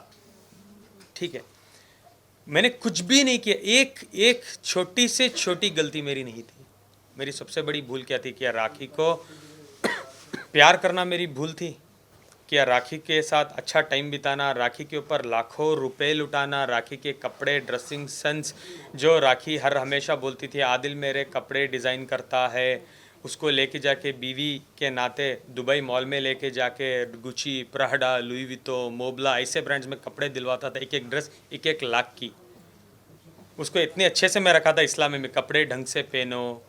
ठीक है। मैंने कुछ भी नहीं किया, एक छोटी से छोटी गलती मेरी नहीं थी। मेरी सबसे बड़ी भूल क्या थी? क्या राखी को प्यार करना मेरी भूल थी? क्या राखी के साथ अच्छा टाइम बिताना, राखी के ऊपर लाखों रुपए लुटाना, राखी के कपड़े, ड्रेसिंग सेंस, जो राखी हर हमेशा बोलती थी आदिल मेरे कपड़े डिज़ाइन करता है, उसको लेके जाके बीवी के नाते दुबई मॉल में लेके जाके गुची, प्राडा, लुई वितो, मोबला ऐसे ब्रांड्स में कपड़े दिलवाता था, एक एक ड्रेस 1-1 लाख की। उसको इतने अच्छे से मैं रखा था इस्लाम में, कपड़े ढंग से पहनो।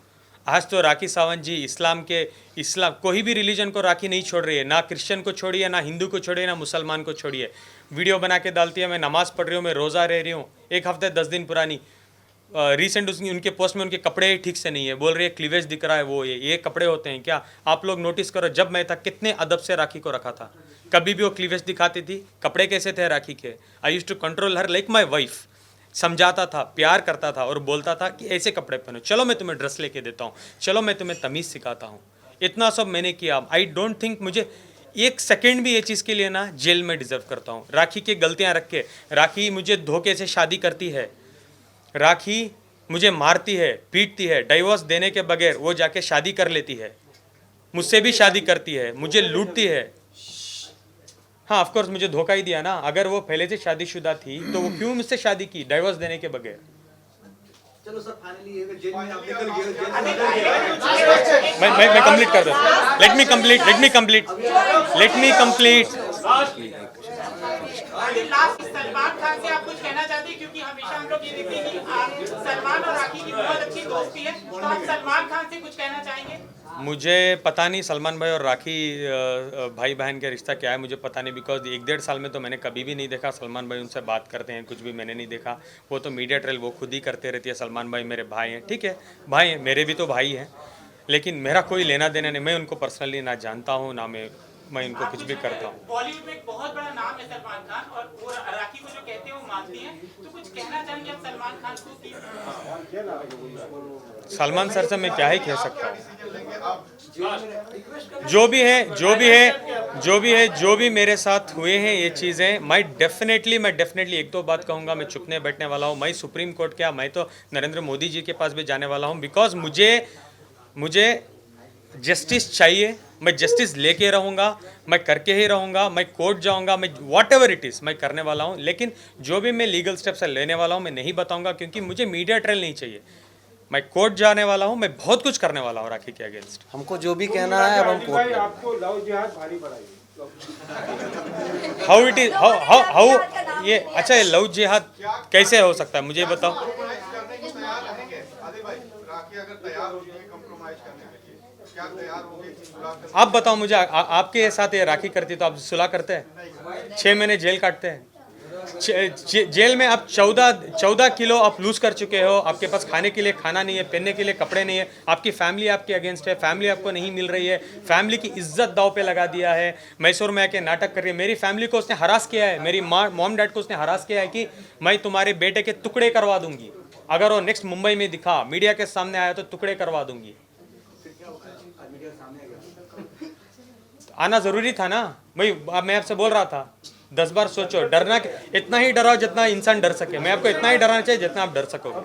आज तो राखी सावंत जी इस्लाम कोई भी रिलीजन को राखी नहीं छोड़ रही है, ना क्रिश्चियन को छोड़िए, ना हिंदू को छोड़िए, ना मुसलमान को छोड़िए। वीडियो बना के डालती है, मैं नमाज़ पढ़ रही हूँ, मैं रोज़ा रह रही हूँ, 1 हफ्ते 10 दिन पुरानी। रिसेंट उनके पोस्ट में उनके कपड़े ठीक से नहीं है, बोल रही है क्लीवेज दिख रहा है, वो ये कपड़े होते हैं क्या? आप लोग नोटिस करो, जब मैं था कितने अदब से राखी को रखा था, कभी भी वो क्लीवेज दिखाती थी। कपड़े कैसे थे राखी के? I used to control her like my wife. समझाता था, प्यार करता था और बोलता था कि ऐसे कपड़े पहनो, चलो मैं तुम्हें ड्रेस लेके देता हूँ, चलो मैं तुम्हें तमीज़ सिखाता हूँ। इतना सब मैंने किया। आई डोंट थिंक मुझे 1 सेकेंड भी ये चीज़ के लिए ना जेल में डिज़र्व करता हूँ। राखी की गलतियाँ रख के, राखी मुझे धोखे से शादी करती है, राखी मुझे मारती है, पीटती है, डाइवोर्स देने के बगैर वो जाके शादी कर लेती है, मुझसे भी शादी करती है, मुझे लूटती है। हाँ ऑफ कोर्स मुझे धोखा ही दिया ना। अगर वो पहले से शादीशुदा थी तो वो क्यों मुझसे शादी की डाइवोर्स देने के बगैर? चलो सर फाइनली जेल में आप निकल गए। मैं कंप्लीट कर देता हूँ। Let me complete last Salman Khan से आप कुछ कहना चाहते हैं, क्योंकि हमेशा हम लोग ये देखते हैं कि सलमान और राखी की बहुत अच्छी दोस्ती है, तो आप सलमान खान से कुछ कहना चाहेंगे? मुझे पता नहीं सलमान भाई और राखी भाई बहन का रिश्ता क्या है, मुझे पता नहीं, बिकॉज 1-1.5 साल में तो मैंने कभी भी नहीं देखा सलमान भाई उनसे बात करते हैं, कुछ भी मैंने नहीं देखा। वो तो मीडिया ट्रेल वो खुद ही करते रहती है। सलमान भाई मेरे भाई हैं, ठीक है, भाई हैं, मेरे भी तो भाई हैं, लेकिन मेरा कोई लेना देना नहीं। मैं उनको पर्सनली ना जानता हूँ, ना मैं इनको कुछ भी करता हूँ। बॉलीवुड में एक बहुत बड़ा नाम है सलमान खान, और वो राखी को जो कहते हैं वो मानती हैं, तो कुछ कहना चाहेंगे आप सलमान खान को? सलमान सर से मैं क्या ही कह सकता हूँ। जो भी मेरे साथ हुए हैं ये चीज़ें, मैं डेफिनेटली एक तो बात कहूँगा, मैं चुपने बैठने वाला हूँ। मैं सुप्रीम कोर्ट क्या, मैं तो नरेंद्र मोदी जी के पास भी जाने वाला हूँ, बिकॉज मुझे जस्टिस चाहिए। मैं जस्टिस लेके रहूँगा, मैं करके ही रहूँगा, मैं कोर्ट जाऊँगा, मैं वॉट एवर इट इज़ मैं करने वाला हूँ। लेकिन जो भी मैं लीगल स्टेप्स लेने वाला हूँ मैं नहीं बताऊँगा, क्योंकि मुझे मीडिया ट्रायल नहीं चाहिए। मैं कोर्ट जाने वाला हूँ, मैं बहुत कुछ करने वाला हूँ राखी के अगेंस्ट। हमको जो भी कहना है अब हम कोर्ट भाई में। आपको लव जिहाद भारी पड़ा है। हाउ इट इज हाउ ये अच्छा ये लव जिहाद कैसे हो सकता है मुझे बताओ। कॉम्प्रोमाइज करने को तैयार रहेंगे आदिल भाई? राखी अगर तैयार होगी है कॉम्प्रोमाइज करने के लिए, क्या तैयार होंगे सुलह करने? आप बताओ मुझे, आपके साथ ये राखी करती तो आप सुलह करते हैं? 6 महीने जेल काटते हैं। जेल में आप 14 किलो आप लूज कर चुके हो, आपके पास खाने के लिए खाना नहीं है, पहनने के लिए कपड़े नहीं है, आपकी फैमिली आपके अगेंस्ट है, फैमिली आपको नहीं मिल रही है, फैमिली की इज्जत दाव पे लगा दिया है। मैसूर में आके नाटक कर रही है, मेरी फैमिली को उसने हरास किया है, मेरी मॉम डैड को उसने हरास किया है कि मैं तुम्हारे बेटे के टुकड़े करवा दूंगी, अगर वो नेक्स्ट मुंबई में दिखा मीडिया के सामने आया तो टुकड़े करवा दूंगी। आना जरूरी था ना, मैं आपसे बोल रहा था 10 बार सोचो। डरना इतना ही डराओ जितना इंसान डर सके। मैं आपको इतना ही डराना चाहिए जितना आप डर सकोगे।